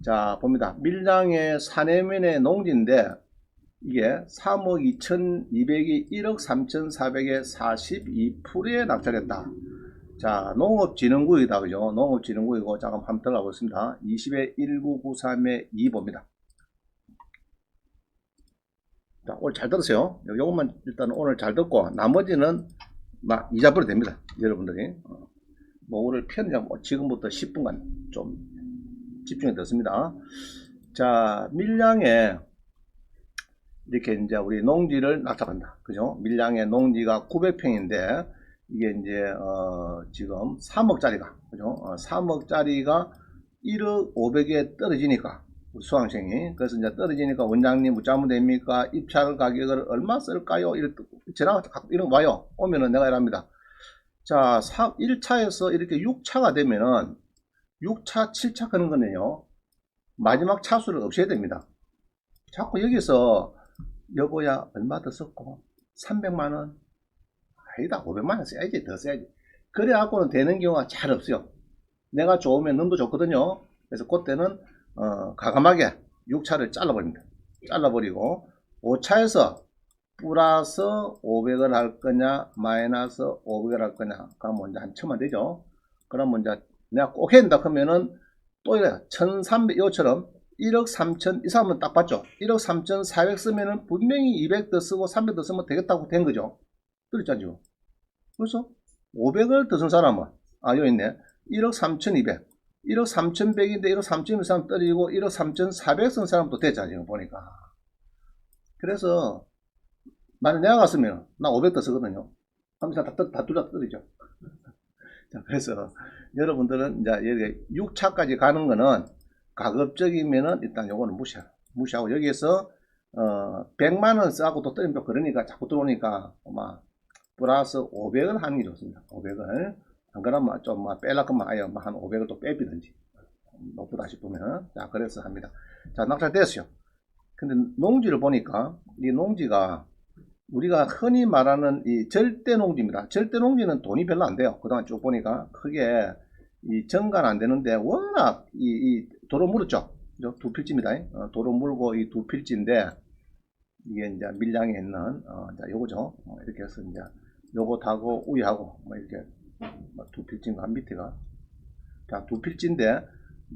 자, 봅니다. 밀양의 사내면의 농지인데 이게 3억 2200이 1억 3400에 42%에 낙찰했다. 자, 농업진흥구역이다. 그죠? 농업진흥구역이고, 잠깐 한번 들어가 보겠습니다. 20에 1993에 2봅니다. 자, 오늘 잘 들으세요. 요것만 일단 오늘 잘 듣고, 나머지는 막 잊어버려도 됩니다. 여러분들이. 뭐, 오늘 편의점 지금부터 10분간 좀 집중해 듣습니다. 자, 밀양에 이렇게 이제 우리 농지를 낙찰한다. 그죠? 밀양의 농지가 900평인데, 이게 이제 지금 3억짜리가 그죠? 3억짜리가 1억 500에 떨어지니까 수강생이 그래서 이제 떨어지니까 원장님 묻자면 됩니까? 입찰 가격을 얼마 쓸까요? 전화가 이런 와요. 오면은 내가 이랍니다. 자, 1차에서 이렇게 6차가 되면은 6차, 7차 하는 거는요. 마지막 차수를 없애야 됩니다. 자꾸 여기서 여보야 얼마 더 썼고 300만원 아니다 500만원 써야지 더 써야지 그래갖고는 되는 경우가 잘 없어요. 내가 좋으면 놈도 좋거든요. 그래서 그때는 가감하게 6차를 잘라버립니다. 잘라버리고 5차에서 플러스 500을 할 거냐 마이너스 500을 할 거냐 그러면 이제 한 천만 되죠. 그러면 이제 내가 꼭 해야 된다 그러면은 또 이래 1300 이것처럼 1억 3천 이 사람은 딱 봤죠. 1억 3,400 쓰면은 분명히 200 더 쓰고 300 더 쓰면 되겠다고 된 거죠. 그랬잖죠. 그래서 500을 더 쓴 사람은 여기 있네. 1억 3,200 1억 3,100인데 1억 3,200 사람 떨어지고 1억 3,400 쓴 사람도 됐잖아 지금 보니까. 그래서 만약 내가 갔으면 나 500 더 쓰거든요. 하면서 다 둘 다 떨어지죠. 자, 그래서 여러분들은 이제 여기 6차까지 가는 거는 가급적이면은 일단 요거는 무시하고 여기에서 100만원 쓰고 또 떨어지면 그러니까 자꾸 들어오니까 아마 플러스 500을 하는 게 좋습니다. 500을 안 그러면 좀 빼려면 아예 한 500을 또 빼비든지 높다 싶으면 자 그래서 합니다. 자 낙찰됐어요. 근데 농지를 보니까 이 농지가 우리가 흔히 말하는 이 절대 농지입니다. 절대 농지는 돈이 별로 안 돼요. 그동안 쭉 보니까 크게 이 정관 안 되는데 워낙 이 도로 물었죠. 두 필지입니다. 도로 물고 이 두 필지인데 이게 이제 밀양에 있는 자 요거죠. 이렇게 해서 이제 요거 타고 우회하고 뭐 이렇게 두 필지인가 한 밑에가 자 두 필지인데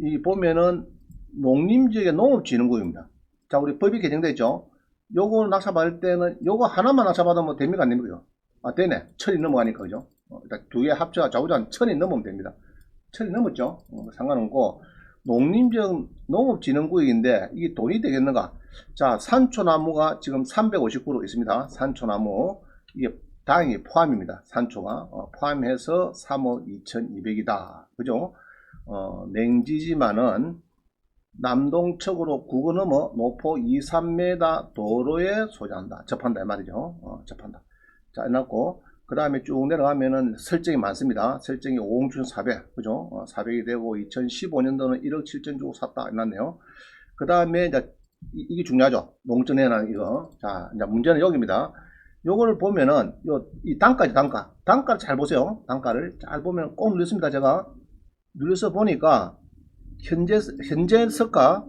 이 보면은 농림지역의 농업진흥구역입니다. 자 우리 법이 개정되어 있죠. 요거 낙찰받을 때는 요거 하나만 낙찰받으면 됩니까 안 됩니까? 되네. 1000이 넘어가니까 그죠? 일단 두 개 합쳐 좌우전 1000이 넘으면 됩니다. 1000이 넘었죠? 상관없고 농림지역 농업진흥구역인데 이게 돈이 되겠는가? 자 산초나무가 지금 359로 있습니다. 산초나무 이게 다행히 포함입니다. 산초가 포함해서 3억 2200이다. 그죠? 냉지지만은 남동측으로 국어 넘어 노포 2, 3m 도로에 소재한다. 접한다 이 말이죠. 접한다. 자 해놨고 그 다음에 쭉 내려가면은 설정이 많습니다. 설정이 5억 400 그죠? 400이 되고 2015년도는 1억 7천 주고 샀다 해놨네요. 그 다음에 이제 이게 중요하죠. 농전해라는 이거. 자 이제 문제는 여기입니다. 요거를 보면은 이 단가죠. 단가를 잘 보세요. 단가를 잘 보면 꼭 눌렸습니다. 제가 눌려서 보니까 현재 서가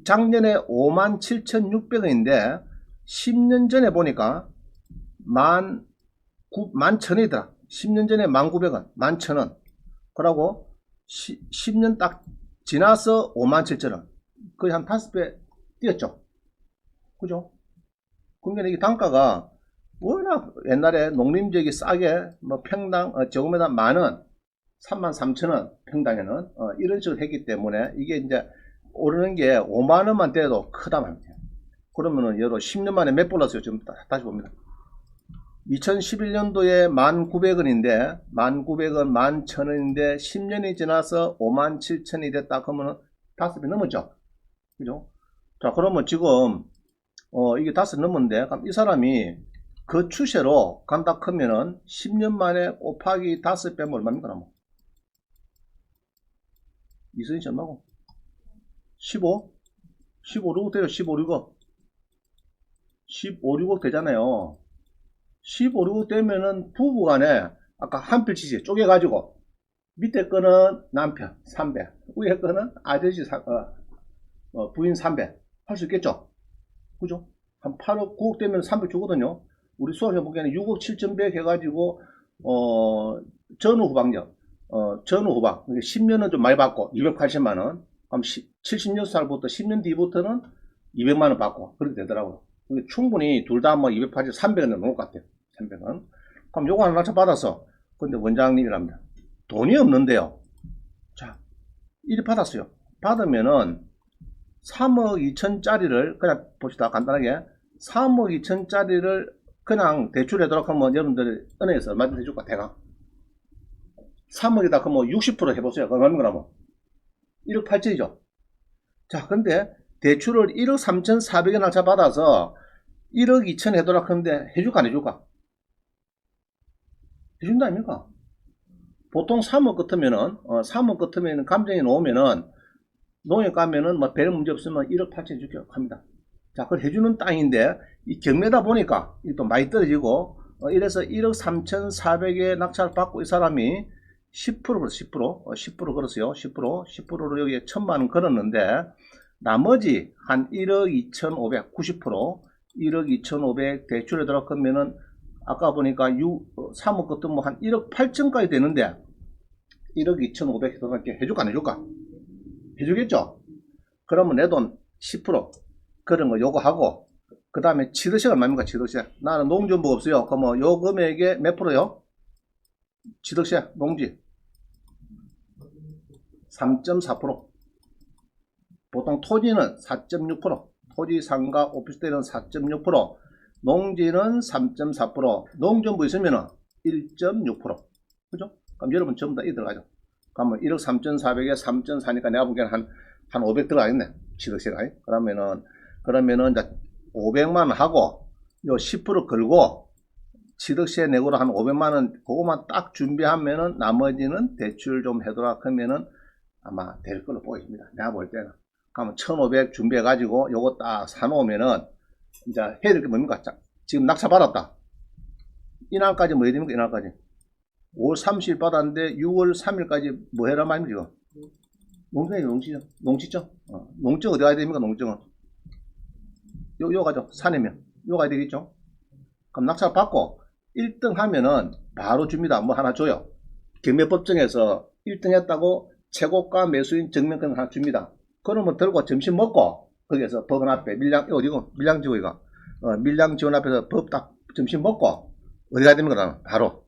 작년에 57,600원인데 10년 전에 보니까 11,000원이더라. 10년 전에 1,900원, 11,000원. 그러고 10년 딱 지나서 57,000원. 거의 한 5배 뛰었죠. 그죠? 그러니까 이게 단가가 워낙 옛날에 농림지역이 싸게 뭐 평당 저금에다 만원 33,000원 평당에는 이런 식으로 했기 때문에 이게 이제 오르는 게 5만원만 돼도 크다 말이에요. 그러면은 여러 10년 만에 몇 불났어요? 지금 다시 봅니다. 2011년도에 1,900원인데 1,900원 11,000원인데 10년이 지나서 57,000원이 됐다 그러면은 5배 넘었죠. 그죠? 자 그러면 지금 이게 5배 넘었는데 그럼 이 사람이 그 추세로 간다 크면은 10년 만에 곱하기 5배면 얼마입니까? 그러면 이선이 얼마고? 15? 15, 6억 돼요. 15, 6억. 15, 6억 되잖아요. 15, 6억 되면은 부부간에 아까 한 필지지 쪼개가지고 밑에 거는 남편 300, 위에 거는 아저씨 부인 300 할 수 있겠죠? 그죠? 한 8억, 9억 되면 300 주거든요. 우리 수학해 보기에는 6억 7,100 해가지고, 전후 후방력, 전후 후방, 10년은 좀 많이 받고, 280만원. 그럼 76살부터 10년 뒤부터는 200만원 받고, 그렇게 되더라고요. 충분히 둘 다 뭐 280, 300은 넘을 것 같아요. 300은. 그럼 요거 하나 낙찰 받았어. 근데 원장님이랍니다. 돈이 없는데요. 자, 이리 받았어요. 받으면은 3억 2천짜리를 그냥 봅시다. 간단하게 3억 2천짜리를 그냥 대출하도록 하면 여러분들 은행에서 얼마든지 해줄까? 대강 3억에다 그럼 60% 해보세요. 얼마입니까? 그러면 1억 8천이죠. 자, 근데 대출을 1억 3천4백에 날짜 받아서 1억 2천 해도록 하는데 해줄까 안 해줄까? 해준다 아닙니까? 보통 3억 끝으면은 3억 끝으면은 감정이 나오면은 농협 가면은 뭐 별 문제 없으면 1억 8천 해줄게요 합니다. 자, 그걸 해주는 땅인데 이 경매다 보니까 또 많이 떨어지고 이래서 1억 3,400에 낙찰을 받고 이 사람이 10% 걸었어요. 10% 걸었어요. 10%로 여기에 1,000만원 걸었는데 나머지 한 1억 2,500 90% 1억 2,500 대출에 들어가면은 아까 보니까 3억 것도 뭐 한 1억 8천까지 되는데 1억 2,500 들어갈게 해줄까 안 해줄까? 해주겠죠? 그러면 내 돈 10% 그런 거 요거 하고 그 다음에 취득세가 얼마입니까? 취득세. 나는 농지정보가 없어요. 그러면 요 금액의 몇 프로요? 취득세 농지 3.4%. 보통 토지는 4.6%, 토지 상가 오피스텔은 4.6%, 농지는 3.4%, 농정부 있으면 1.6%. 그죠? 그럼 여러분 전부 다 이 들어가죠. 그러면 1억 3,400에 3.4니까 내가 보기에는 한 500 들어가겠네. 취득세가. 그러면은 이제 500만원 하고 요 10% 걸고 취득세 내고로 한 500만원 그거만 딱 준비하면은 나머지는 대출 좀 해도록 하면은 아마 될 걸로 보입니다. 내가 볼 때는. 그러면 1,500 준비해 가지고 요거 딱 사놓으면은 이제 해야 될 게 뭡니까? 자, 지금 낙찰 받았다. 이날까지 뭐 해야 됩니까? 이날까지 5월 30일 받았는데 6월 3일까지 뭐 해라 말입니까? 지금 농지죠. 농지죠. 농증 어디 가야 됩니까? 농증은 요 가죠. 산이면 요 가야 되겠죠. 그럼 낙찰 받고 1등 하면은 바로 줍니다. 뭐 하나 줘요. 경매법정에서 1등 했다고 최고가 매수인 증명권 하나 줍니다. 그러면 들고 점심 먹고 거기에서 법원 앞에 어디고 밀양지구이가 밀양지원 앞에서 법 딱 점심 먹고 어디 가야 됩니까? 그러면 바로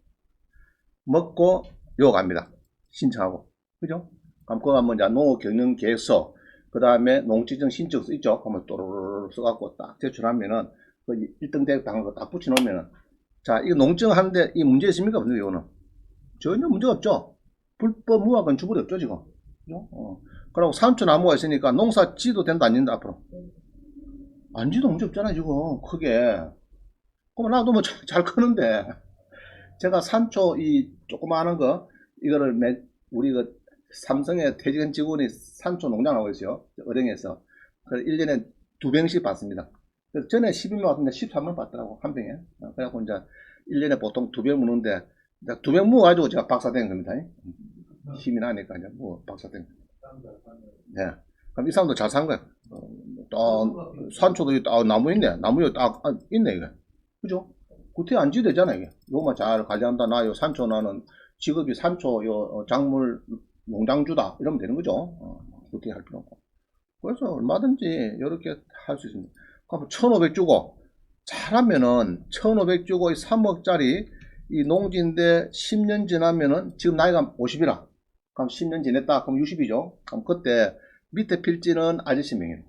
먹고 요 갑니다. 신청하고 그죠? 그럼 그거 하면 이제 농업경영계획서 그 다음에 농지정 신청서 있죠? 그러면 또르르 써갖고 딱 제출하면은 그 1등 대학 당한 거 딱 붙여놓으면은 자, 이거 농증하는데 이 문제 있습니까? 없는데, 이거는? 전혀 문제가 없죠? 불법 무화 건축물이 없죠, 지금? 그리고 산초 나무가 있으니까 농사 지도 된다, 안 된다, 앞으로? 안 지도 문제 없잖아요, 지금. 크게. 그럼 나도 뭐 잘 크는데. 제가 산초 이 조그마한 거, 이거를 우리 그 삼성의 퇴직한 직원이 산초 농장하고 있어요. 어령에서. 그래서 1년에 2병씩 받습니다. 전에 12명 왔는데 13명 받더라고, 한 병에. 그래갖고 이제 1년에 보통 2병 무는데, 2병 무가지고 제가 박사 된 겁니다. 힘이 나니까 이제 뭐 박사 된 거예요. 네. 그럼 이 사람도 잘 산 거야. 산초도 나무 있네. 나무 딱 있네, 이게. 그죠? 구태 안 지도 되잖아, 이게. 요거만 잘 관리한다. 나 요 산초 나는 직업이 산초 작물 농장주다. 이러면 되는 거죠. 구태 할 필요 없고. 그래서 얼마든지 이렇게 할 수 있습니다. 그럼 1,500 주고 잘하면은 1,500 주고 3억짜리 이 농지인데 10년 지나면은 지금 나이가 50이라 그럼 10년 지냈다 그럼 60이죠. 그럼 그때 밑에 필지는 아저씨 명의로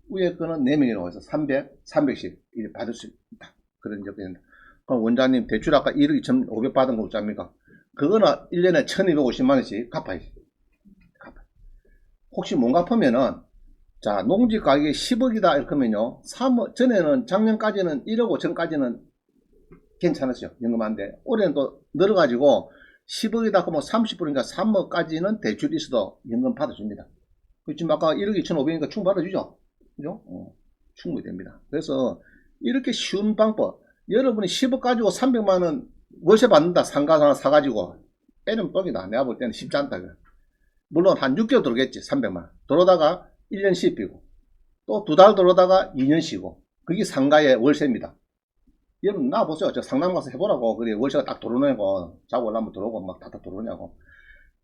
위에 거는 4명이라고 해서 300씩 받을 수 있다. 그런 적이 있는데 그럼 원장님 대출 아까 1억 2,500 받은 거 없습니까? 그거는 1년에 1,250만원씩 갚아야지. 혹시 못 갚으면은 자, 농지 가격이 10억이다 이렇게 하면요 3억 전에는 작년까지는 1억 5천까지는 괜찮았어요. 연금한데 올해는 또 늘어가지고 10억이다 그러면 30%니까 3억까지는 대출이 있어도 연금 받아줍니다. 지금 아까 1억 2,500이니까 충분히 받아주죠. 그죠? 충분히 됩니다. 그래서 이렇게 쉬운 방법 여러분이 10억 가지고 300만원 월세 받는다. 상가 하나 사가지고 빼는 뻑이다. 내가 볼 때는 쉽지 않다. 물론 한 6개월 들어오겠지. 300만원. 들어오다가 1년 씹히고, 또 2달 들어오다가 2년 쉬고, 그게 상가의 월세입니다. 여러분 나와보세요. 저 상담 가서 해보라고. 그래 월세가 딱 들어오냐고. 자고 올라면 들어오고 막 다 들어오냐고.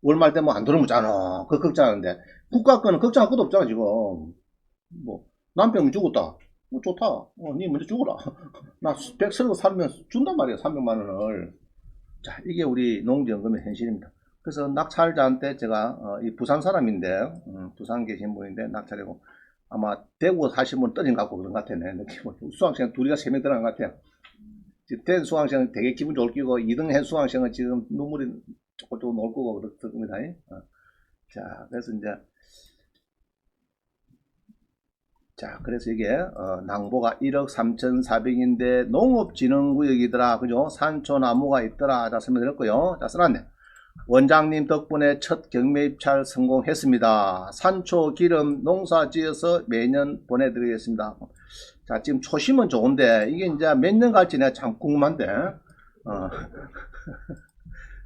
월말 되면 안 들어오면 잖아. 그 걱정하는데 국가 거는 걱정할 것도 없잖아 지금. 뭐 남편이 죽었다. 뭐 좋다. 니 먼저 죽어라. 나 100설거 살면 준단 말이야. 300만원을. 자, 이게 우리 농지연금의 현실입니다. 그래서 낙찰자한테 제가 이 부산 사람인데 부산 계신 분인데 낙찰이고 아마 대구 사신 분 떨어진 것 같고 그런 것 같아요. 느낌은. 수강생 둘이가 3명 들어간 것 같아요. 된 수강생은 되게 기분 좋을 끼고 2등 한 수강생은 지금 눈물이 조금 올 거고 그렇습니다. 자, 그래서 이제 자, 그래서 이게 낭보가 1억 3,400인데 농업진흥구역이더라. 그죠? 산초나무가 있더라. 자, 설명드렸고요. 자, 써놨네. 원장님 덕분에 첫 경매 입찰 성공했습니다. 산초 기름 농사 지어서 매년 보내드리겠습니다. 자, 지금 초심은 좋은데 이게 이제 몇 년 갈지 내가 참 궁금한데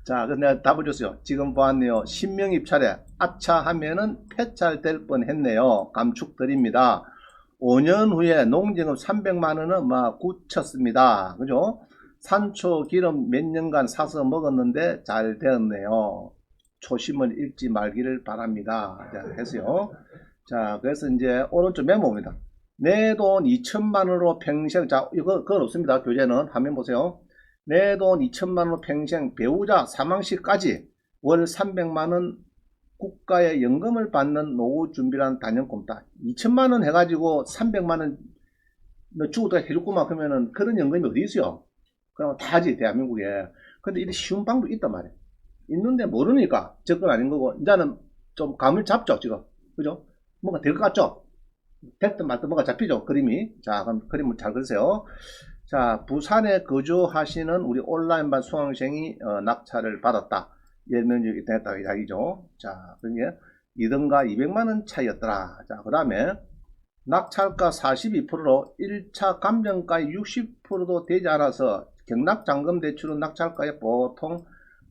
자, 그래서 내가 답을 줬어요. 지금 보았네요. 신명 입찰에 아차 하면은 폐찰될 뻔했네요. 감축드립니다. 5년 후에 농지금 300만원은 막 굳혔습니다. 그죠? 산초 기름 몇 년간 사서 먹었는데 잘 되었네요. 초심을 잃지 말기를 바랍니다. 자, 했어요. 자, 그래서 이제 오른쪽 메모입니다. 내 돈 2천만원으로 평생, 자, 이거, 그건 없습니다. 교재는. 화면 보세요. 내 돈 2천만원으로 평생 배우자 사망 시까지 월 300만원 국가의 연금을 받는 노후 준비란 단연꼼다. 2천만원 해가지고 300만원 너 죽어도 해줬구만 그러면은 그런 연금이 어디 있어요? 그럼 다 하지, 대한민국에. 근데 이런 쉬운 방법이 있단 말이에요. 있는데 모르니까 접근 아닌 거고, 이제는 좀 감을 잡죠, 지금. 그죠? 뭔가 될 것 같죠? 됐든 말든 뭐가 잡히죠, 그림이. 자, 그럼 그림을 잘 그리세요. 자, 부산에 거주하시는 우리 온라인반 수강생이 낙찰을 받았다. 예면적이 됐다, 이야기죠. 자, 그게 2등가 200만원 차이였더라. 자, 그 다음에 낙찰가 42%로 1차 감정가의 60%도 되지 않아서 경락잔금 대출은 낙찰가의 보통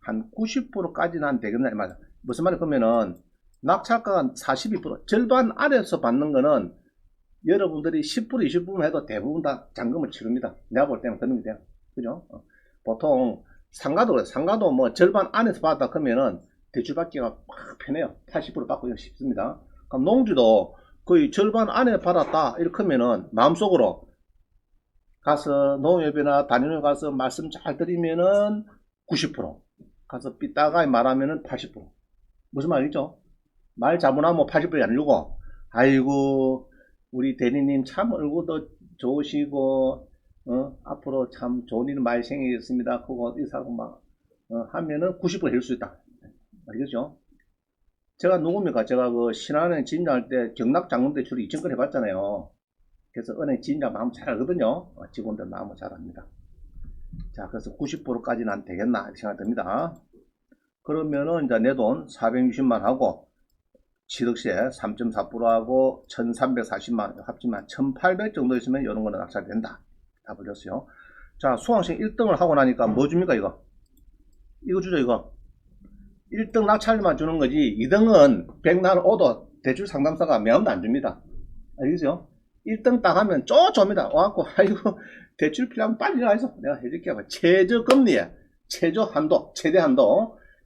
한 90%까지는 안 되겠나, 맞아. 무슨 말이 그러면은 낙찰가가 42% 절반 아래에서 받는 거는 여러분들이 10% 20% 해도 대부분 다 잔금을 치릅니다. 내가 볼 때는 그런 게 돼요. 그죠? 보통 상가도 그래요. 상가도 뭐 절반 안에서 받았다 그러면은 대출 받기가 편해요. 80% 받고 쉽습니다. 그럼 농지도 거의 절반 안에 받았다 이렇게 하면은 마음속으로 가서 농협이나 단위로 가서 말씀 잘 드리면은 90% 가서 삐따가 말하면은 80% 무슨 말이죠? 말 잘못하면 80%이 아니고 아이고 우리 대리님 참 얼굴도 좋으시고 앞으로 참 좋은 일 많이 생기겠습니다. 그거 의사고 막 하면은 90% 될 수 있다. 알겠죠? 제가 누굽니까? 제가 그 신한은행 진작할 때 경락장금대출 2,000건 해봤잖아요. 그래서 은행 진작 마음 잘 알거든요. 직원들 마음을 잘 압니다. 자, 그래서 90%까지는 안 되겠나 이렇게 생각됩니다. 그러면은 이제 내 돈 460만 하고 취득세 3.4% 하고 1340만 합치면 1800 정도 있으면 이런 거는 낙찰된다. 다 불렸어요. 자, 수강생 1등을 하고 나니까 뭐 줍니까 이거? 이거 주죠 이거. 1등 낙찰만 주는 거지 2등은 백날 오도 대출 상담사가 매음도 안 줍니다. 알겠죠? 1등 딱 하면 줍니다. 와갖고 아이고 대출 필요하면 빨리 가서 내가 해줄게. 최저금리에 최저한도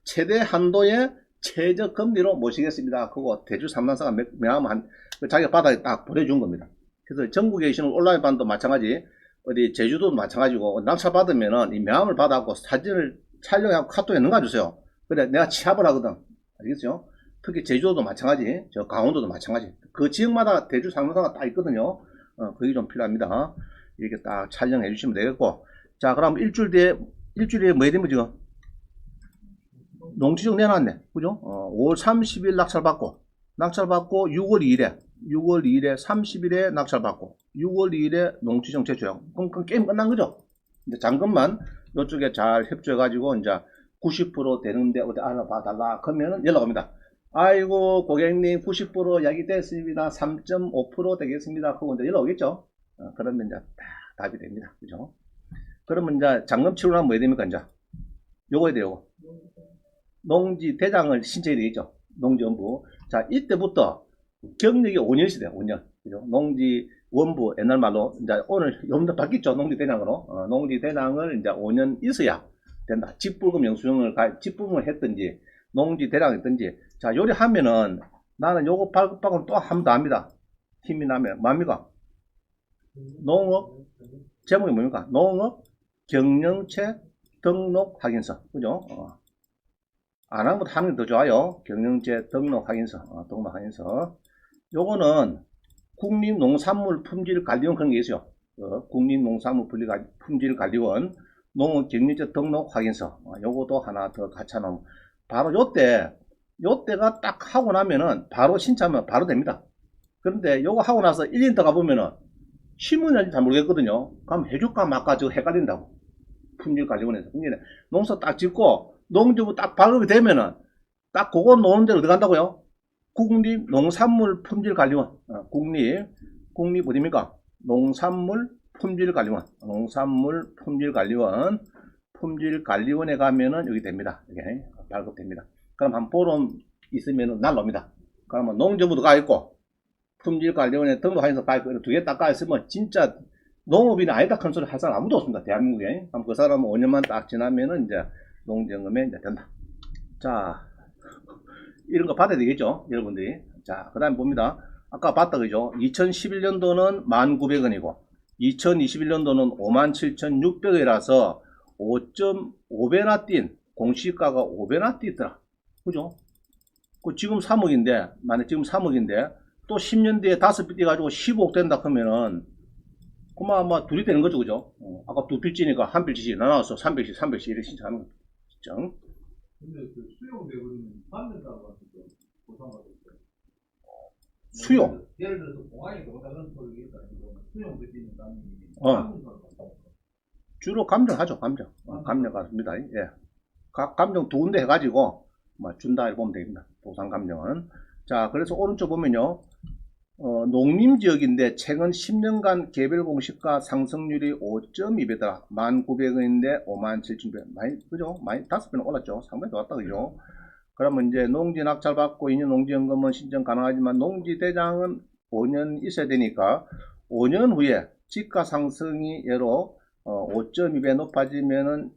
최대한도의 최저금리로 모시겠습니다. 그거 대출 상담사가 매하면 자기가 받아 딱 보내준 겁니다. 그래서 전국에 계시는 온라인반도 마찬가지 어디 제주도도 마찬가지고 낙찰 받으면은 이 명함을 받아갖고 사진을 촬영하고 카톡에 넘겨주세요. 그래 내가 취합을 하거든. 알겠죠? 특히 제주도도 마찬가지, 저 강원도도 마찬가지. 그 지역마다 대출 상담사가 딱 있거든요. 그게 좀 필요합니다. 이렇게 딱 촬영해 주시면 되겠고. 자, 그럼 일주일에 뭐 해야 되면 지금? 농지적 내놨네. 그죠? 5월 30일 낙찰받고 6월 2일에 30일에 낙찰받고 6월 2일에 농지정 제출하고. 그럼 게임 끝난 거죠? 이제 잔금만 이쪽에 잘 협조해가지고 이제 90% 되는데 어디 알아봐 달라 그러면은 연락 옵니다. 아이고 고객님 90% 야기됐습니다. 3.5% 되겠습니다. 그거 이제 연락 오겠죠. 그러면 이제 다 답이 됩니다. 그죠? 그러면 이제 잔금 치료는 뭐 해야 됩니까 이제? 요거 해야 돼요. 농지 대장을 신청이 되겠죠. 농지원부. 자, 이때부터 경력이 5년이 돼요. 5년. 그죠? 농지 원부, 옛날 말로, 이제 오늘 요즘도 바뀌었죠. 농지 대장으로. 농지 대장을 이제 5년 있어야 된다. 직불금 영수증을, 직불금을 했든지, 농지 대장을 했든지. 자, 요리 하면은 나는 요거 발급하고는 또 한 번 더 합니다. 힘이 나면. 뭡니까? 농업, 제목이 뭡니까? 농업 경영체 등록 확인서. 그죠? 안 하는 것보다 하는 게 더 좋아요. 경영체 등록 확인서. 등록 확인서. 요거는 국립농산물품질관리원 그런 게 있어요. 국립농산물품질관리원 농업 경영체 등록 확인서. 요것도 하나 더 같이 하면 바로 요때가 딱 하고 나면은 바로 신청하면 바로 됩니다. 그런데 요거 하고 나서 1년 더 가보면은 신문인지 잘 모르겠거든요. 그럼 해줄까 말까 저 헷갈린다고. 품질관리원에서. 농사 딱 짓고 농지부 딱 발급이 되면은 딱 그거 놓은 데로 어디 간다고요? 국립농산물품질관리원. 국립 어디입니까? 농산물품질관리원. 농산물품질관리원. 품질관리원에 가면은 여기 됩니다. 이게 발급됩니다. 그럼 한 보름 있으면은 날라옵니다. 그러면 농정부도 가 있고 품질관리원에 등록해서 가 있고 두 개 딱 가 있으면 진짜 농업인이 아니다 큰 소리 할 사람 아무도 없습니다. 대한민국에. 그럼 그 사람은 5년만 딱 지나면은 이제 농정금에 이제 된다. 자, 이런 거 받아야 되겠죠, 여러분들이. 자, 그 다음에 봅니다. 아까 봤다, 그죠? 2011년도는 1,900원이고, 2021년도는 57,600원이라서 5.5배나 뛴, 공시가가 5배나 뛰더라. 그죠? 지금 3억인데, 만약 지금 3억인데, 또 10년 뒤에 5배 뛰가지고 15억 된다 그러면은, 그만 아마 둘이 되는 거죠, 그죠? 아까 두 필지니까 한 필지씩 나눠서 300씩 이렇게 신청하는 거죠. 근데 그 수용 대부분 받는다고 하시죠? 보상받을 때. 수용. 예를 들어서 공항에 그런 소리가 있다. 수용 드시는 사람이 주로 감정하죠, 감정. 감정 같습니다. 예. 각 감정 두 군데 해가지고, 준다, 이렇게 보면 됩니다. 보상 감정은. 자, 그래서 오른쪽 보면요. 농림지역인데 최근 10년간 개별 공시가 상승률이 5.2배더라. 1,900원인데 57,100원. 많이, 그죠? 많이 5배는 올랐죠. 상당히 좋았다, 그죠? 그러면 이제 농지 낙찰 받고 2년 농지연금은 신청 가능하지만 농지대장은 5년 있어야 되니까 5년 후에 지가 상승이 예로 5.2배 높아지면은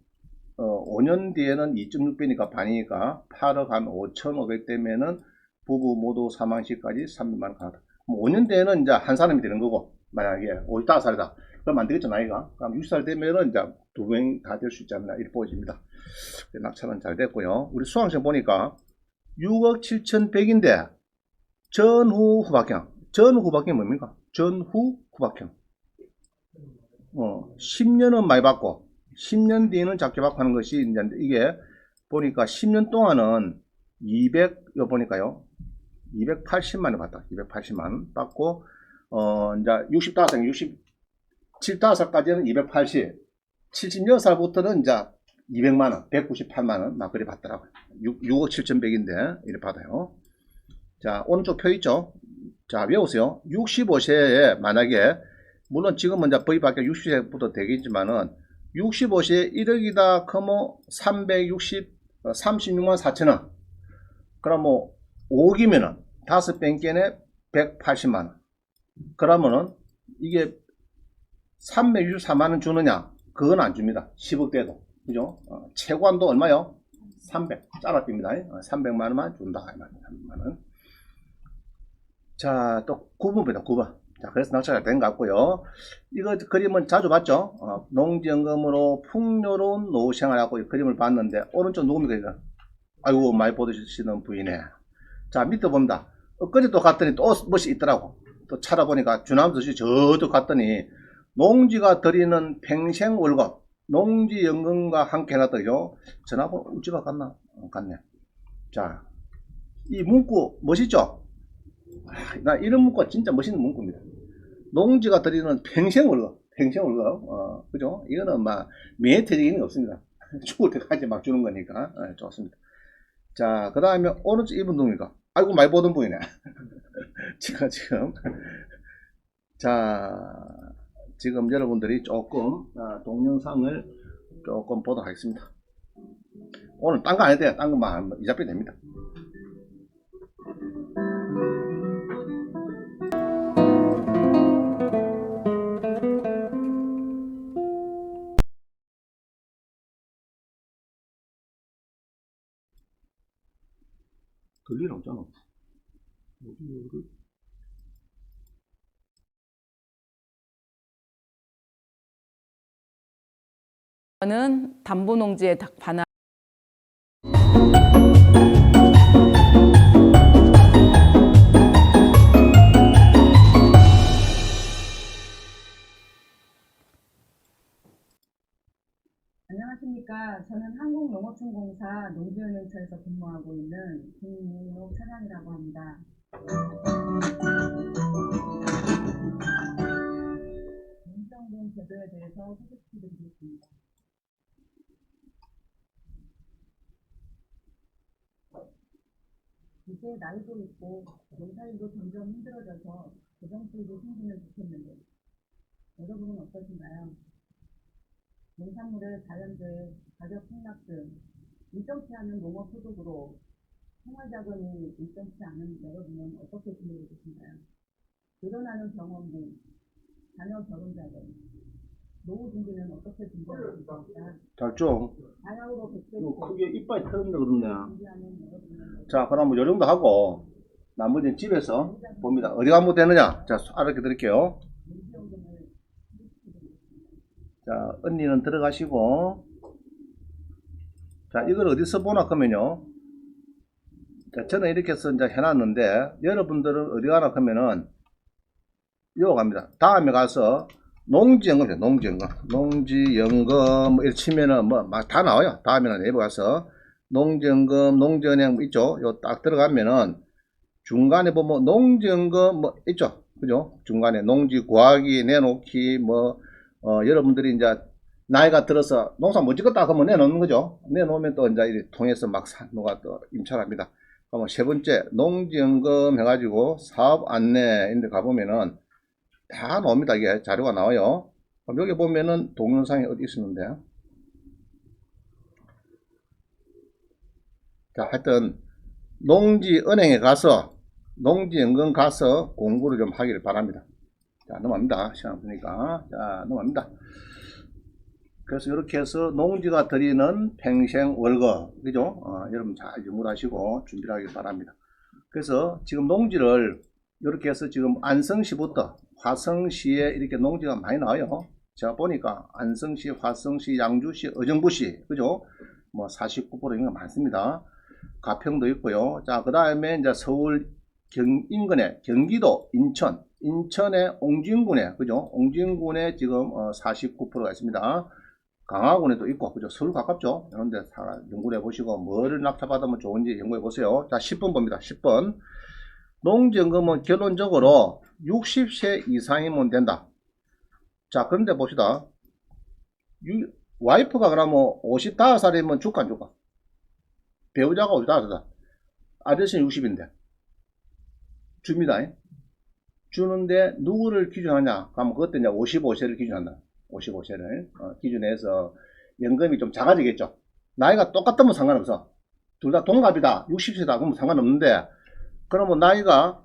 5년 뒤에는 2.6배니까 반이니까 8억 한 5,500 되면은 부부 모두 사망 시까지 300만원 가능하다. 5년 뒤에는 이제 한 사람이 되는 거고, 만약에 55살이다. 그럼 안 되겠죠, 나이가. 그럼 60살 되면은 이제 두 명이 다 될 수 있지 않나, 이렇게 보여집니다. 낙찰은 잘 됐고요. 우리 수강생 보니까 6억 7,100인데, 전후 후박형. 전후 후박형이 뭡니까? 전후 후박형. 10년은 많이 받고, 10년 뒤에는 작게 받고 하는 것이, 이제 이게 보니까 10년 동안은 200, 보니까요. 280만원 받다. 280만원 받고, 이제 65살, 67살까지는 280, 76살부터는 이제 200만원, 198만원 막 그리 받더라고요. 6억 7,100인데, 이렇게 받아요. 자, 오른쪽 표 있죠? 자, 외우세요. 65세에 만약에, 물론 지금은 이제 거의 밖에 60세부터 되겠지만은, 65세에 1억이다, 36만 4천원. 그럼 뭐, 5억이면은, 5뱅겐에 180만원. 그러면은, 이게 364만원 주느냐? 그건 안 줍니다. 10억 대도. 그죠? 최고한도 얼마요? 300. 짜라입니다. 300만원만 준다. 300만원. 자, 또 9번 보다, 9번. 자, 그래서 낙찰이 된 것 같고요. 이거 그림은 자주 봤죠? 농지연금으로 풍요로운 노후생활하고 이 그림을 봤는데, 오른쪽 누굽니까, 이거? 아이고, 많이 보시는 부인네. 자, 밑에 봅니다. 엊그제 또 갔더니 또 멋이 있더라고. 또 찾아보니까 주남도시 저도 갔더니 농지가 드리는 평생 월급, 농지연금과 함께 해놨더죠. 전화번호 우찌가 갔나? 갔네. 자, 이 문구 멋있죠? 나 이런 문구가 진짜 멋있는 문구입니다. 농지가 드리는 평생 월급, 평생 월급. 그죠? 이거는 막 매혜태적인 게 없습니다. 죽을 때까지 막 주는 거니까. 좋습니다. 자, 그 다음에 오른쪽 이분 누굽니까? 아이고, 많이 보던 분이네. 지금. 자, 지금 여러분들이 조금 동영상을 조금 보도록 하겠습니다. 오늘 딴 거 안 해도 돼요. 딴 거만 이자빨이 됩니다. 그 일 없잖아. 는 담보농지에 관한 안녕하십니까. 저는 한국농어촌공사 농지연행처에서 근무하고 있는 김민옥 차장이라고 합니다. 농지연금 제도에 대해서 소개시켜드리겠습니다. 이제 나이도 있고 농사일도 점점 힘들어져서 재정수입이 생기면 좋겠는데 여러분은 어떠신가요? 농산물의 자연재해, 가격 폭락 등 일정치 않은 농업 소득으로 생활자금이 일정치 않은 여러분은 어떻게 지내고 계신가요? 늘어나는 병원비, 자녀 결혼 자금, 노후 준비는 어떻게 준비하고 계십니까? 잘 좀. 바야흐로 100세 크게 이빨이 터졌는데 그렇네. 준비하는 여러분은 자, 그럼 요 정도 하고 나머지는 집에서 봅니다. 어디가 뭐 되느냐? 자, 알려 드릴게요. 농지연금을 소개시켜드리겠습니다. 자, 언니는 들어가시고, 자, 이걸 어디서 보나 하면요. 자, 저는 이렇게 해서 이제 해놨는데, 여러분들은 어디 가나 하면은, 요 갑니다. 다음에 가서, 농지연금, 농지연금, 이렇게 치면은 뭐, 막 다 나와요. 다음에는 네이버 가서, 농지연금, 농지은행 있죠? 요 딱 들어가면은, 중간에 보면 농지연금 뭐 있죠? 그죠? 중간에 농지 구하기, 내놓기, 뭐, 여러분들이 이제 나이가 들어서 농사 못 짓겠다 하면 내놓는 거죠. 내놓으면 또 이제 이렇게 통해서 막 누가 또 임차합니다. 그러면 세 번째 농지연금 해가지고 사업 안내인데 가보면은 다 나옵니다. 이게 자료가 나와요. 그럼 여기 보면은 동영상이 어디 있었는데. 자, 하여튼 농지은행에 가서 농지연금 가서 공부를 좀 하기를 바랍니다. 자, 넘어갑니다. 시간 없으니까. 자, 넘어갑니다. 그래서 이렇게 해서 농지가 드리는 평생 월급, 그죠? 여러분 잘 연구하시고 준비를 하길 바랍니다. 그래서 지금 농지를 이렇게 해서 지금 안성시부터 화성시에 이렇게 농지가 많이 나와요. 제가 보니까 안성시, 화성시, 양주시, 의정부시, 그죠? 뭐 49% 이런 거 많습니다. 가평도 있고요. 자, 그 다음에 이제 서울 인근에 경기도 인천의 옹진군에, 그죠? 옹진군에 지금 49%가 있습니다. 강화군에도 있고, 그죠? 서울 가깝죠? 이런 데 연구를 해보시고, 뭐를 낙찰받으면 좋은지 연구해 보세요. 자, 10번 봅니다. 10번. 농지연금은 결론적으로 60세 이상이면 된다. 자, 그런데 봅시다. 와이프가 그러면 55살이면 줄까 안 줄까? 배우자가 55살이다. 아저씨는 60인데. 줍니다. 주는데 누구를 기준하냐? 그러면 그것도 이제 55세를 기준한다. 55세를 기준해서 연금이 좀 작아지겠죠. 나이가 똑같으면 상관없어. 둘 다 동갑이다. 60세다. 그러면 상관없는데, 그러면 나이가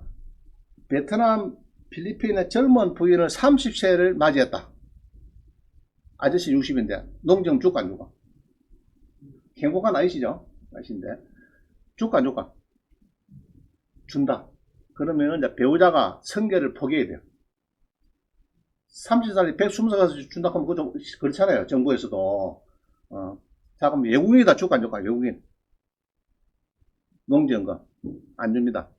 베트남, 필리핀의 젊은 부인을 30세를 맞이했다. 아저씨 60인데 농지연금 줄까 안 줄까? 행복한 나이시죠? 나이신데 줄까 안 줄까? 준다. 그러면 이제 배우자가 성계를 포기해야 돼요. 30살이 120살까지 준다 하면 그거 좀 그렇잖아요. 정부에서도. 자, 그럼 외국인이다 줄까 안 줄까? 외국인. 농지연금 안 줍니다.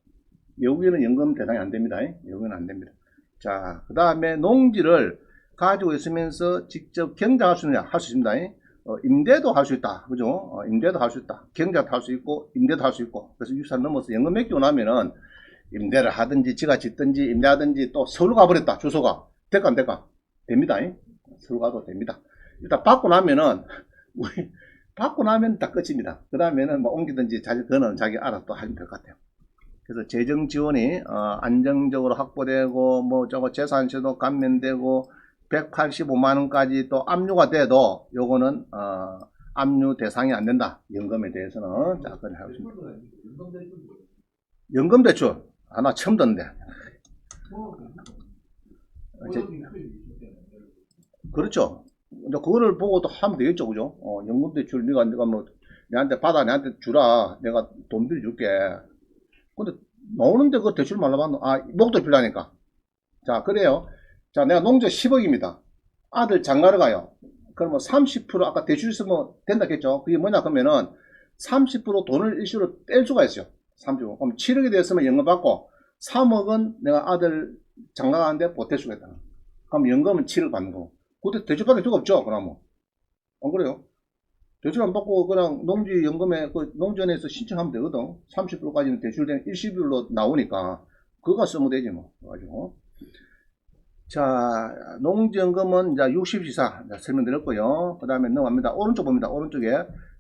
외국인은 연금 대상이 안 됩니다. 외국인은 안 됩니다. 자, 그 다음에 농지를 가지고 있으면서 직접 경작할 수 있느냐? 할 수 있습니다. 임대도 할 수 있다. 그죠? 임대도 할 수 있다. 경작도 할 수 있고, 임대도 할 수 있고. 그래서 60살 넘어서 연금 맡기고 나면은 임대를 하든지, 지가 짓든지, 임대하든지 또 서울 가버렸다. 주소가. 될까 안 될까? 됩니다. 서울 가도 됩니다. 일단 받고 나면은, 받고 나면 다 끝입니다. 그 다음에는 뭐 옮기든지 그거는 자기 알아서 또 하면 될 것 같아요. 그래서 재정 지원이 안정적으로 확보되고 뭐 저거 재산세도 감면되고 185만원까지 또 압류가 돼도 요거는 압류 대상이 안 된다. 연금에 대해서는. 자, 그걸 하겠습니다. 대출도 아니고 연금 대출도 연금 대출. 나 처음 듣는데. 그렇죠. 이제 그거를 보고 또 하면 되겠죠, 그죠? 연금 대출 네가 뭐 내한테 받아, 내한테 주라. 내가 돈 빌려줄게. 근데 나오는데 그 대출 말라면 목도 필요하니까. 자, 그래요. 자, 내가 농자 10억입니다. 아들 장가를 가요. 그러면 30% 아까 대출 있으면 된다 했죠. 그게 뭐냐 그러면은 30% 돈을 일시로 뗄 수가 있어요. 30%. 그럼 7억이 됐으면 연금 받고 3억은 내가 아들 장가 가는데 보탤 수가 있다. 그럼 연금은 7억 받는 거고. 그때 대출 받을 필요가 없죠. 그러면. 안 그래요? 대출 안 받고 그냥 농지연금에 그 농전에서 신청하면 되거든. 30%까지는 대출된 일시불로 나오니까 그거 쓰면 되지 뭐. 가지고. 자, 농지연금은 이제 60 이상 설명드렸고요. 그 다음에 넘어갑니다. 오른쪽 봅니다. 오른쪽에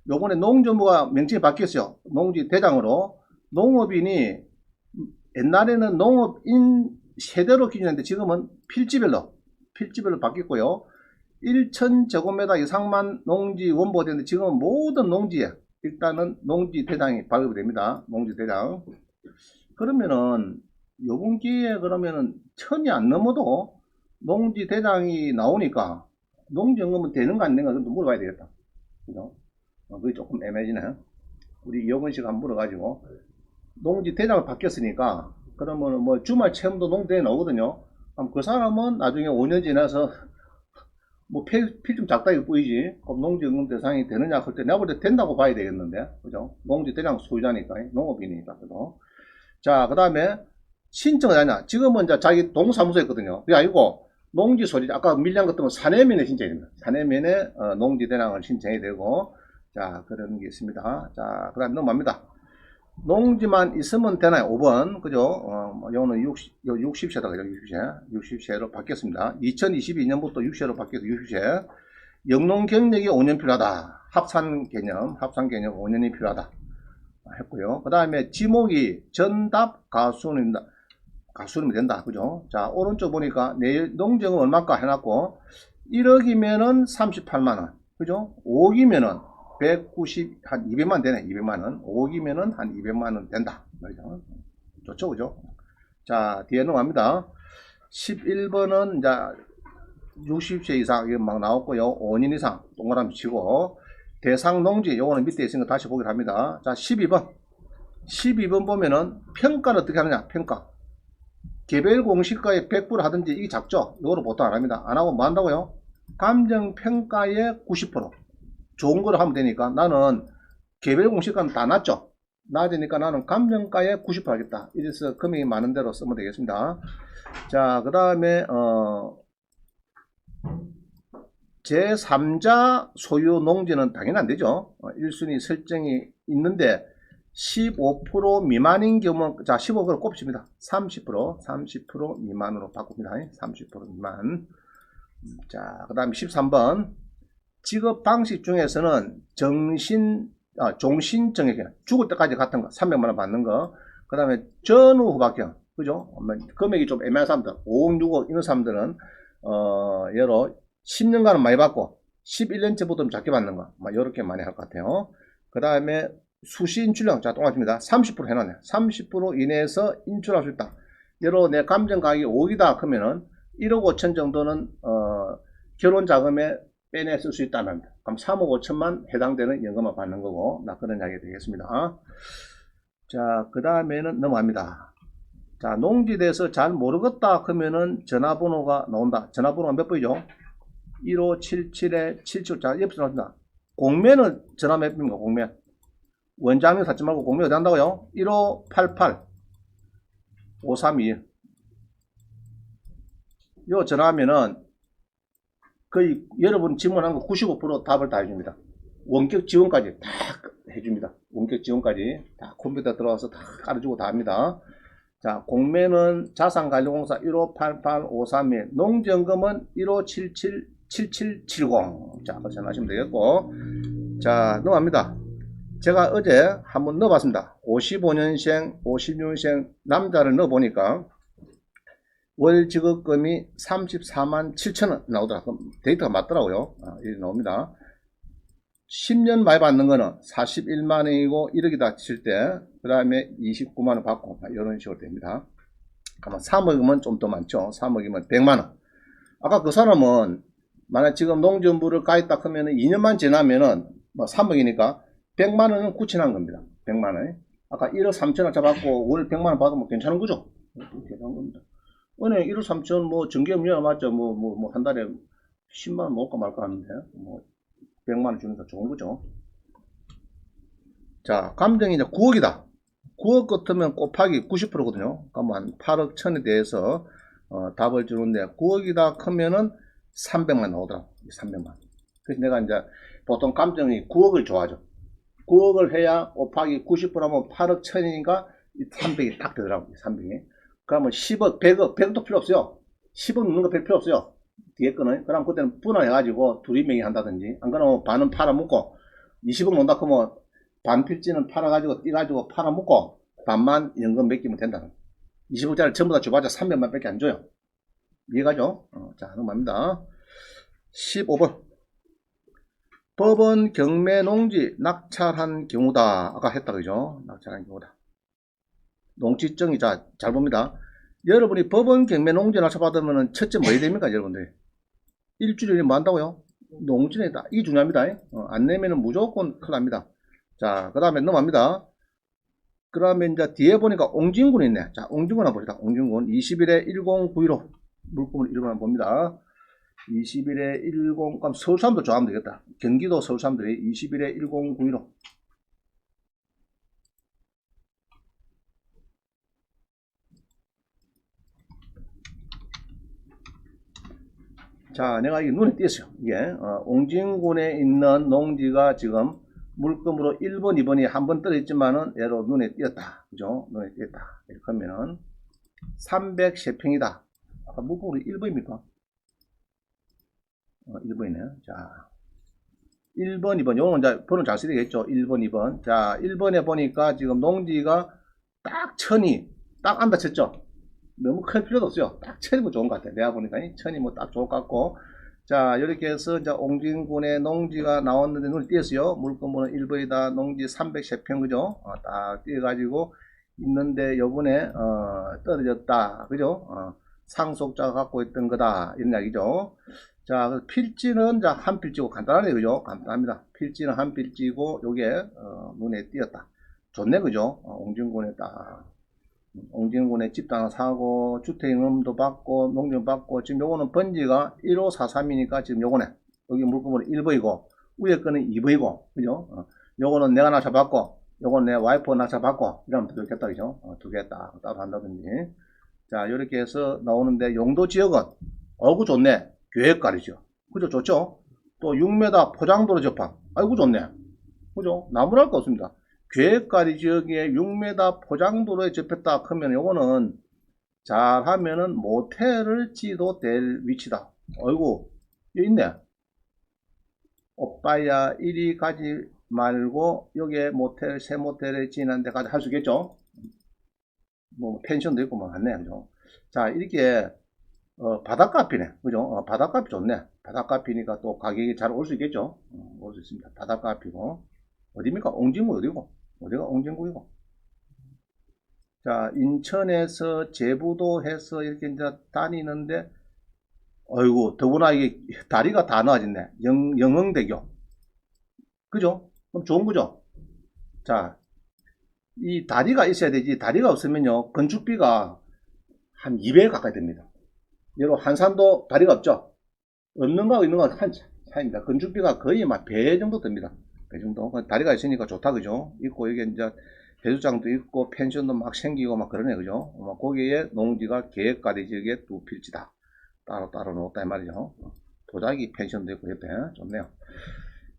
요번에 농정부가 명칭이 바뀌었어요. 농지대장으로. 농업인이 옛날에는 농업인 세대로 기준했는데 지금은 필지별로 바뀌었고요. 1,000제곱미터 이상만 농지 원보가 되는데 지금은 모든 농지에 일단은 농지대장이 발급이 됩니다. 농지대장. 그러면은 요번 기회에 그러면은 1000이 안 넘어도 농지대장이 나오니까 농지연금은 되는가 안 되는가 그것도 물어봐야 되겠다. 그죠? 그게 조금 애매해지네. 우리 이호건 씨가 한번 물어가지고 농지대장을 바뀌었으니까 그러면 뭐 주말 체험도 농대에 나오거든요. 그럼 그 사람은 나중에 5년 지나서 뭐 피 좀 작다고 보이지. 그럼 농지연금 대상이 되느냐 할 때 내가 볼 때 된다고 봐야 되겠는데, 그죠? 농지대장 소유자니까 농업인이니까. 그죠? 자, 그 다음에 신청을 하냐. 지금은 이제 자기 동사무소에 있거든요. 그게 아니고 농지 소유자 아까 밀리한 것 때문에 사내면에 신청이 됩니다. 사내면에 농지대장을 신청이 되고, 자, 그런 게 있습니다. 자, 그 다음 넘어갑니다. 농지만 있으면 되나요? 5번. 그죠? 요거는 60세다. 그죠? 60세로 바뀌었습니다. 2022년부터 60세로 바뀌어서 60세. 영농 경력이 5년 필요하다. 합산 개념 5년이 필요하다. 했고요. 그 다음에 지목이 전답 가수는 된다. 그죠? 자, 오른쪽 보니까 내 농정은 얼마까 해놨고, 1억이면은 38만원. 그죠? 5억이면은 190, 한 200만 되네. 200만원. 5억이면은 한 200만원 된다. 말이죠. 좋죠. 그죠? 자, 뒤에 넘어갑니다. 11번은 이제 60세 이상, 이거 막 나왔고요. 5년 이상, 동그라미 치고, 대상 농지, 요거는 밑에 있으니까 다시 보기로 합니다. 자, 12번. 12번 보면은 평가를 어떻게 하느냐. 평가. 개별 공시가에 100% 하든지 이게 작죠. 이거를 보통 안 합니다. 안 하고 뭐 한다고요? 감정평가의 90%. 좋은 거를 하면 되니까 나는 개별 공시가는 다 낮죠. 낮으니까 나는 감정가의 90% 하겠다. 이래서 금액이 많은 대로 쓰면 되겠습니다. 자, 그 다음에 제3자 소유 농지는 당연히 안 되죠. 1순위 설정이 있는데 15% 미만인 경우는 자 15%를 꼽습니다. 30% 미만으로 바꿉니다. 30% 미만. 자, 그 다음에 13번 지급 방식 중에서는 종신정액 죽을 때까지 같은 거 300만원 받는 거. 그 다음에 전후 후박형 그죠? 금액이 좀 애매한 사람들 5억 6억 이런 사람들은 예로 10년간은 많이 받고 11년째부터 작게 받는 거 이렇게 많이 할 것 같아요. 그 다음에 수시 인출량 자 똑같습니다. 30% 해놨네. 30% 이내에서 인출할 수 있다. 예로 내 감정 가격이 5억이다 그러면은 1억 5천 정도는 결혼 자금에 빼내 쓸 수 있다는 그럼 3억 5천만 해당되는 연금을 받는 거고 그런 이야기 되겠습니다. 자, 그 다음에는 넘어갑니다. 자, 농지에 대해서 잘 모르겠다 그러면은 전화번호가 나온다. 전화번호가 몇 번이죠? 1577-77. 자, 옆에서 나옵니다. 공매는 전화 몇 번입니까? 공매. 원장님 찾지 말고 공매 어디 한다고요? 1588-5321. 요 전화하면은 거의 여러분 질문한 거 95% 답을 다 해줍니다. 원격 지원까지 다 해줍니다. 원격 지원까지 다 컴퓨터 들어와서 다 깔아주고 다 합니다. 자, 공매는 자산관리공사 1588-5321, 농지연금은 1577-7770. 자, 전화하시면 되겠고. 자, 넘어갑니다. 제가 어제 한번 넣어봤습니다. 55년생, 56년생 남자를 넣어보니까 월 지급금이 34만 7천원 나오더라. 그럼 데이터가 맞더라고요. 이렇게 나옵니다. 10년 많이 받는 거는 41만 원이고 1억이다 칠 때, 그 다음에 29만 원 받고, 이런 식으로 됩니다. 아마 3억이면 좀 더 많죠. 3억이면 100만 원. 아까 그 사람은, 만약 지금 농지연부를 가입다 하면 2년만 지나면은, 뭐 3억이니까 100만 원은 구친한 겁니다. 100만 원. 아까 1억 3천원 잡았고, 월 100만 원 받으면 괜찮은 거죠? 괜찮은 겁니다. 은행 1억 3천, 뭐, 정기업료가 맞죠? 한 달에 10만 원 먹을까 말까 하는데, 뭐, 100만 원 주니까 좋은 거죠. 자, 감정이 이제 9억이다. 9억 같으면 곱하기 90%거든요. 그러면 한 8억 천에 대해서, 답을 주는데, 9억이다 하면은 300만 나오더라고. 300만. 그래서 내가 이제 보통 감정이 9억을 좋아하죠. 9억을 해야 곱하기 90%하면 8억 천이니까 300이 딱 되더라고. 300이. 그러면 10억, 100억, 100억도 필요 없어요. 10억 넣는 거 별 필요 없어요. 뒤에 거는. 그럼 그때는 분할해가지고 둘이 명의 한다든지, 안 그러면 반은 팔아먹고, 20억 논다 하면 반 필지는 팔아가지고, 띄가지고 팔아먹고, 반만 연금 맡기면 된다. 20억짜리 전부 다 줘봤자 300만 밖에 안 줘요. 이해가죠? 자, 넘어갑니다. 15번. 법원 경매 농지 낙찰한 경우다. 아까 했다, 그죠? 낙찰한 경우다. 농지증이, 자, 잘 봅니다. 여러분이 법원 경매 농지 낙찰받으면 첫째 뭐 해야 됩니까, 여러분들? 일주일에 뭐 한다고요? 농지내다. 이게 중요합니다. 안 내면은 무조건 큰일 납니다. 자, 그 다음에 넘어갑니다. 그 다음에 이제 뒤에 보니까 옹진군이 있네. 자, 옹진군 한번 봅시다. 옹진군 20일에 1092로 물품을 읽어만 봅니다. 20일에 10, 그럼 서울 사람들 좋아하면 되겠다. 경기도 서울 사람들이 20일에 1092로. 자, 내가 이게 눈에 띄었어요. 이게, 옹진군에 있는 농지가 지금 물금으로 1번, 2번이 한 번 떨어졌지만은 얘로 눈에 띄었다. 그죠? 눈에 띄었다. 이렇게 하면은 303평이다. 아까 물금으로 1번입니까? 1번이네. 자, 1번, 2번. 요거는 이제 번호 잘 써야 되겠죠? 1번, 2번. 자, 1번에 보니까 지금 농지가 딱 천이 딱 앉아 쳤죠? 너무 클 필요도 없어요. 딱 천이면 좋은 것 같아요. 내가 보니까 천이 뭐 딱 좋을 것 같고. 자, 이렇게 해서 이제 옹진군의 농지가 나왔는데 눈을 띄었어요. 물건번호 1번이다. 농지 303평, 그죠? 딱 띄어가지고 있는데 요번에, 떨어졌다. 그죠? 상속자가 갖고 있던 거다. 이런 이야기죠. 자, 필지는 자, 한 필지고 간단하네. 그죠? 간단합니다. 필지는 한 필지고 요게, 눈에 띄었다. 좋네. 그죠? 옹진군에 딱. 옹진군에 집도 하나 사고 주택임도 받고 농지도 받고 지금 요거는 번지가 1543이니까 지금 요거네 여기 물건은 1번이고 위에 거는 2번이고 그죠? 요거는 내가 낙찰받고 요거는 내 와이프 낙찰받고 이러면 더 좋겠다. 그죠? 두 개 딱 한다든지. 자, 이렇게 해서 나오는데 용도 지역은 어구 좋네. 계획가리죠. 그죠? 좋죠? 또 6m 포장도로 접합. 아이고 좋네. 그죠? 나무랄 거 없습니다. 계획가리 지역에 6m 포장도로에 접했다 하면 요거는 잘하면은 모텔을 지도 될 위치다. 어이구, 여기 있네. 오빠야 이리 가지 말고 여기에 모텔, 새 모텔에 지는 데까지 할 수 있겠죠? 뭐 펜션도 있고 뭐 많네. 그죠? 자, 이렇게 바닷가 앞이네. 그죠? 바닷가 앞이 좋네. 바닷가 앞이니까 또 가격이 잘 올 수 있겠죠? 올 수 있습니다. 바닷가 앞이고. 어디입니까? 옹진구 어디고? 어디가 옹진구이고? 자, 인천에서 제부도 해서 이렇게 이제 다니는데, 어이구, 더구나 이게 다리가 다 나아졌네. 영흥대교. 그죠? 그럼 좋은 거죠? 자, 이 다리가 있어야 되지. 다리가 없으면요, 건축비가 한 200에 가까이 됩니다. 여러분, 한산도 다리가 없죠? 없는 거하고 있는 거하고 한 차이입니다. 건축비가 거의 막 배 정도 듭니다. 배 정도. 다리가 있으니까 좋다, 그죠? 있고, 여기 이제 배수장도 있고, 펜션도 막 생기고 막 그러네, 그죠? 거기에 농지가 계획가리 지역에 두 필지다. 따로 놓았다, 이 말이죠. 도자기 펜션도 있고, 옆에. 좋네요.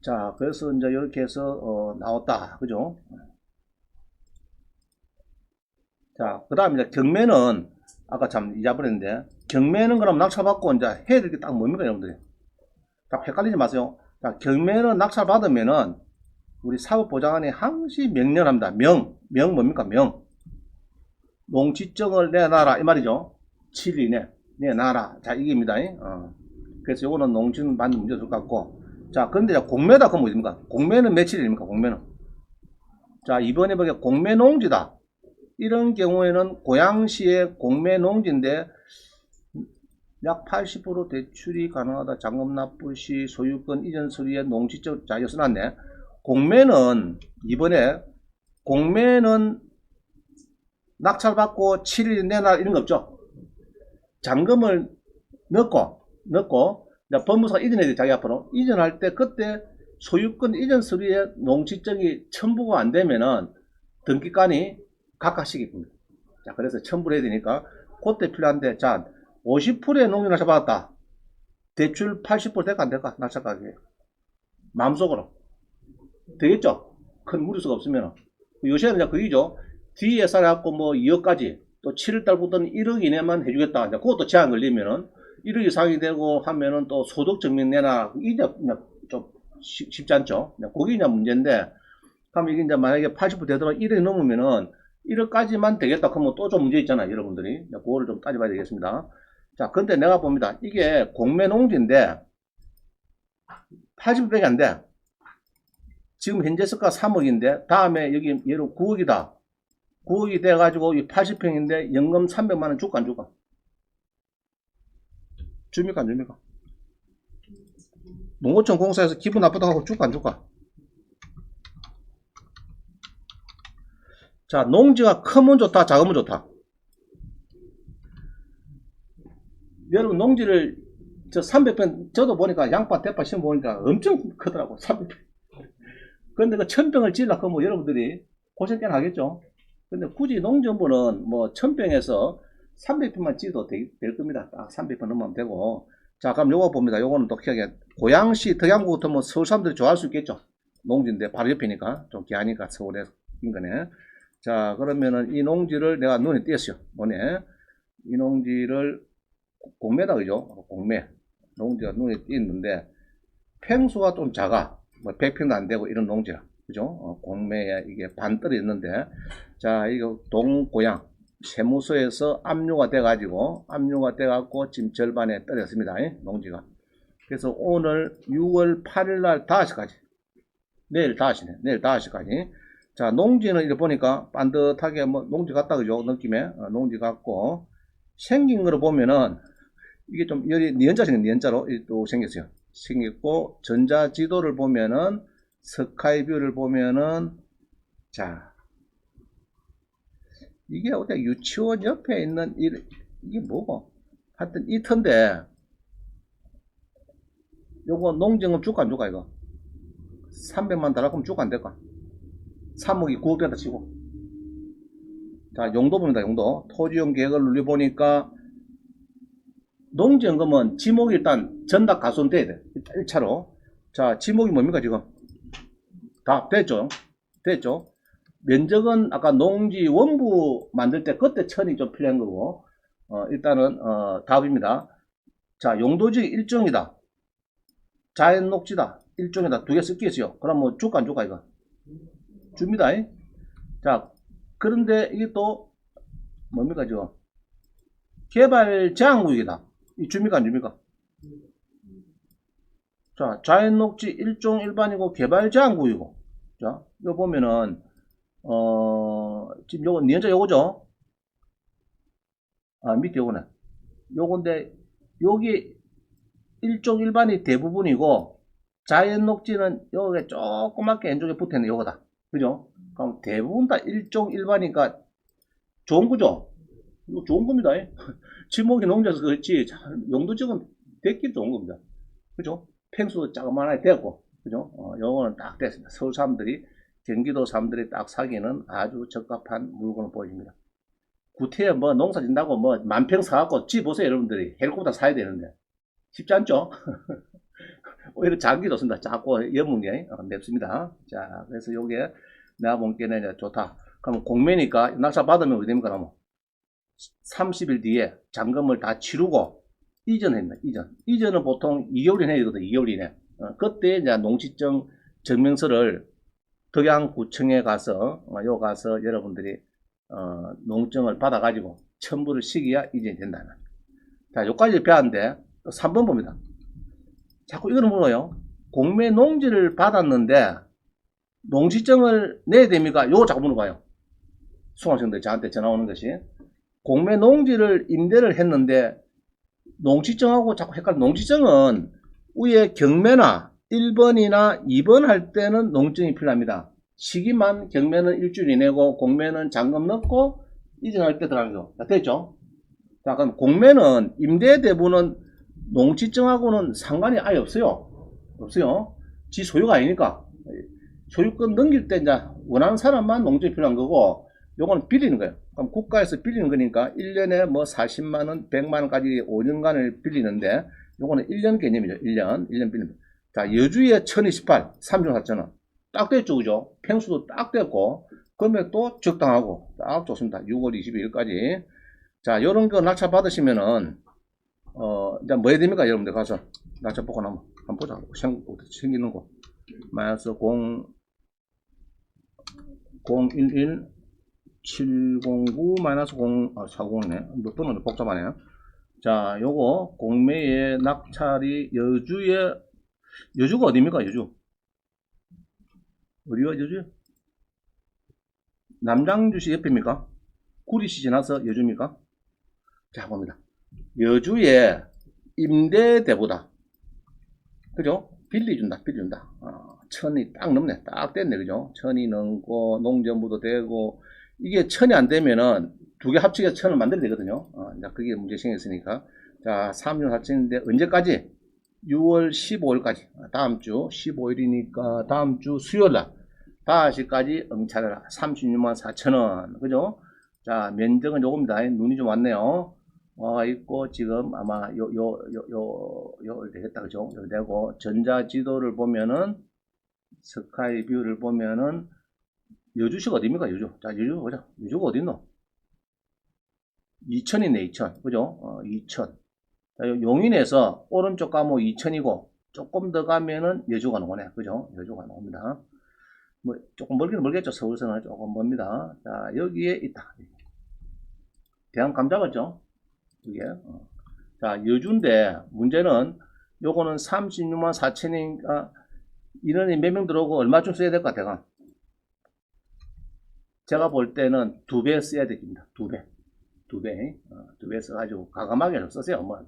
자, 그래서 이제 이렇게 해서, 나왔다, 그죠? 자, 그 다음에 이제 경매는, 아까 참 잊어버렸는데, 경매는 그럼 낙찰받고 이제 해야 될 게 딱 뭡니까, 여러분들이? 딱 헷갈리지 마세요. 자, 경매는 낙찰 받으면은 우리 사업보장관이 항시 명령합니다. 명 뭡니까? 명. 농지증을 내놔라 이 말이죠. 7일이네. 내놔라. 자, 이게입니다. 그래서 요거는 농지는 받는 문제 없을 것 같고, 자, 그런데 공매다 그럼 어딥니까? 공매는 며칠입니까? 공매는. 자, 이번에 보게 공매 농지다. 이런 경우에는 고양시의 공매 농지인데 약 80% 대출이 가능하다. 잔금 납부 시 소유권 이전 서류에 농지적 자, 여기 써놨네. 공매는 이번에 공매는 낙찰받고 7일 내나 이런 거 없죠. 잔금을 넣고 이제 법무사가 이전해야 돼. 자기 앞으로 이전할 때 그때 소유권 이전 서류에 농지적이 첨부가 안 되면은 등기관이 각각씩 있습니다. 자, 그래서 첨부를 해야 되니까 그때 필요한데, 자, 50%의 농지 낙찰받았다. 대출 80% 될까 안 될까? 낙찰가격이 마음속으로 되겠죠. 큰 무리수가 없으면. 요새는 이제 그이죠. 뒤에 살아갖고 뭐 2억까지 또 7월달부터는 1억 이내만 해주겠다. 이제 그것도 제한 걸리면은 1억 이상이 되고 하면은 또 소득 증명 내나 이제 좀 쉽지 않죠. 그게 이제 문제인데, 그럼 이게 이제 만약에 80% 되더라도 1억이 넘으면은 1억까지만 되겠다. 그러면 또 좀 문제 있잖아요. 여러분들이. 그거를 좀 따져봐야 되겠습니다. 자, 근데 내가 봅니다. 이게 공매 농지인데 80%밖에 안 돼. 지금 현재 시가 3억인데 다음에 여기 예로 9억이다. 9억이 돼가지고 이 80평인데 연금 300만원 줄까 안 줄까? 줍니까 안 줍니까? 농어촌 공사에서 기분 나쁘다고 하고 줄까 안 줄까? 자, 농지가 크면 좋다, 작으면 좋다. 여러분, 농지를, 300평, 저도 보니까 양파, 대파 심어 보니까 엄청 크더라고, 300평. 근데 그 1000평을 지으려고 하면 여러분들이 고생 꽤나 하겠죠? 근데 굳이 농정부는 뭐 1000평에서 300평만 지어도 될 겁니다. 딱 300평 넘으면 되고. 자, 그럼 요거 봅니다. 요거는 또 희한하게, 고양시, 덕양구 같으면 서울 사람들이 좋아할 수 있겠죠? 농지인데, 바로 옆이니까, 좀 귀하니까 서울에 인근에. 자, 그러면은 이 농지를 내가 눈에 띄었어요. 눈에. 이 농지를 공매다, 그죠? 공매. 농지가 눈에 띄었는데, 평수가 좀 작아. 뭐 100평도 안 되고 이런 농지야. 그죠? 공매에 이게 반뜰이 있는데, 자, 이거 동고양. 세무서에서 압류가 돼가지고, 지금 절반에 떨어졌습니다. 농지가. 그래서 오늘 6월 8일날 5시까지. 내일 5시네. 내일 5시까지. 자, 농지는 이렇게 보니까 반듯하게 뭐 농지 같다, 그죠? 느낌에. 농지 같고. 생긴 거를 보면은, 이게 좀, 여기 니은자 생긴 니은자로 또 생겼어요. 생겼고, 전자지도를 보면은, 스카이뷰를 보면은, 자, 이게 어때? 유치원 옆에 있는, 이게 뭐고? 하여튼 이 터인데, 요거 농지금 줄까 안 줄까, 이거? 300만 달라고 줄까 안 될까? 3억이 9억 된다 치고. 자, 용도 봅니다, 용도. 토지용 계획을 눌러보니까, 농지연금은 지목이 일단 전납 가수는 돼야 돼. 1차로. 자, 지목이 뭡니까, 지금? 다 됐죠? 됐죠? 면적은 아까 농지 원부 만들 때 그때 천이 좀 필요한 거고, 일단은, 답입니다. 자, 용도지 일종이다. 자연 녹지다. 일종이다. 두 개 섞여 있어요. 그럼 뭐 줄까 안 줄까, 이거? 줍니다. 자, 그런데 이게 또, 뭡니까, 지금? 개발 제한구역이다. 이 줍니까 안 줍니까? 자, 자연녹지 일종 일반이고 개발 제한구역이고. 자, 이거 보면은 지금 요거 니은자 요거죠? 아, 밑에 요거네. 요건데 여기 일종 일반이 대부분이고 자연녹지는 여기 조그맣게 왼쪽에 붙어있는 요거다. 그죠? 그럼 대부분 다 일종 일반이니까 좋은 거죠? 이거 좋은 겁니다. 지목이 농지에서 그렇지 용도적은 됐기 좋은 겁니다. 그죠? 평수도 조그만하게 되고, 그죠? 요거는 딱 됐습니다. 서울 사람들이, 경기도 사람들이 딱 사기는 아주 적합한 물건을 보여줍니다. 구태에 뭐 농사 짓는다고 뭐 만평 사갖고 지 보세요, 여러분들이. 헬리콥터 사야 되는데. 쉽지 않죠? 오히려 작은 게 좋습니다. 작고 연문 게 맵습니다. 자, 그래서 요게 내가 보기에는 좋다. 그럼 공매니까 낙찰 받으면 어디 됩니까, 그러면? 30일 뒤에 잔금을 다 치르고 이전했나, 이전은 보통 2개월 이내 되거든, 2개월 이내. 그때 이제 농지증 증명서를 덕양구청에 가서, 요 가서 여러분들이, 농증을 받아가지고 첨부를 시켜야 이전이 된다는. 자, 요까지 배웠는데, 3번 봅니다. 자꾸 이거는 물어요. 공매 농지를 받았는데 농지증을 내야 됩니까? 요거 자꾸 물어봐요. 수강생들 저한테 전화 오는 것이. 공매 농지를 임대를 했는데 농지증하고 자꾸 헷갈려. 농지증은 위에 경매나 1번이나 2번 할 때는 농지증이 필요합니다. 시기만 경매는 일주일 이내고 공매는 잔금 넣고 이전할 때 들어가는 거. 자, 됐죠? 자, 그럼 공매는 임대 대부는 농지증하고는 상관이 아예 없어요. 없어요. 지 소유가 아니니까. 소유권 넘길 때 이제 원하는 사람만 농지증이 필요한 거고, 요거는 빌리는 거예요. 그럼 국가에서 빌리는 거니까 1년에 뭐 40만원, 100만원까지 5년간을 빌리는데, 요거는 1년 개념이죠. 1년 빌리는. 자, 여주에 1028, 3종 4천원. 딱 됐죠, 그죠? 평수도 딱 됐고, 금액도 적당하고, 딱 좋습니다. 6월 22일까지. 자, 요런 거 낙찰 받으시면은, 이제 뭐 해야 됩니까? 여러분들 가서. 낙찰 보고 나면 한번 보자. 생기는 거. 마이너스 011 709 마이너스 409네. 몇 번은 복잡하네요. 자, 요거 공매의 낙찰이 여주가 어디입니까? 여주. 어디가 여주요? 남장주시 옆입니까? 구리시 지나서 여주입니까? 자, 봅니다. 여주의 임대대보다, 그죠? 빌려준다. 천이 딱 넘네. 딱 됐네. 그죠? 천이 넘고, 농전부도 되고, 이게 천이 안 되면은, 두 개 합치게 천을 만들어야 되거든요. 이제 그게 문제 생겼으니까. 자, 3년 4천인데, 언제까지? 6월 15일까지. 다음 주 15일이니까, 다음 주 수요일날. 5시까지 응찰해라. 36만 4천원. 그죠? 자, 면적은 요겁니다. 눈이 좀 왔네요. 있고, 지금 아마 되겠다. 그죠? 여기 되고, 전자지도를 보면은, 스카이뷰를 보면은, 여주시가 어디입니까? 여주. 자, 여주 보자. 여주가 어딨노? 이천이네, 이천. 그죠? 이천. 자, 용인에서 오른쪽 가면 이천이고, 조금 더 가면은 여주가 나오네. 그죠? 여주가 나옵니다. 뭐, 조금 멀기는 멀겠죠. 서울서는 조금 멉니다. 자, 여기에 있다. 대한 감 잡았죠? 이게. 자, 여주인데, 문제는, 요거는 36만 4천이니까, 인원이 몇 명 들어오고 얼마쯤 써야 될 것 같아요? 제가 볼 때는 2배 써야 됩니다. 2배. 2배 써가지고 과감하게 좀 쓰세요. 뭐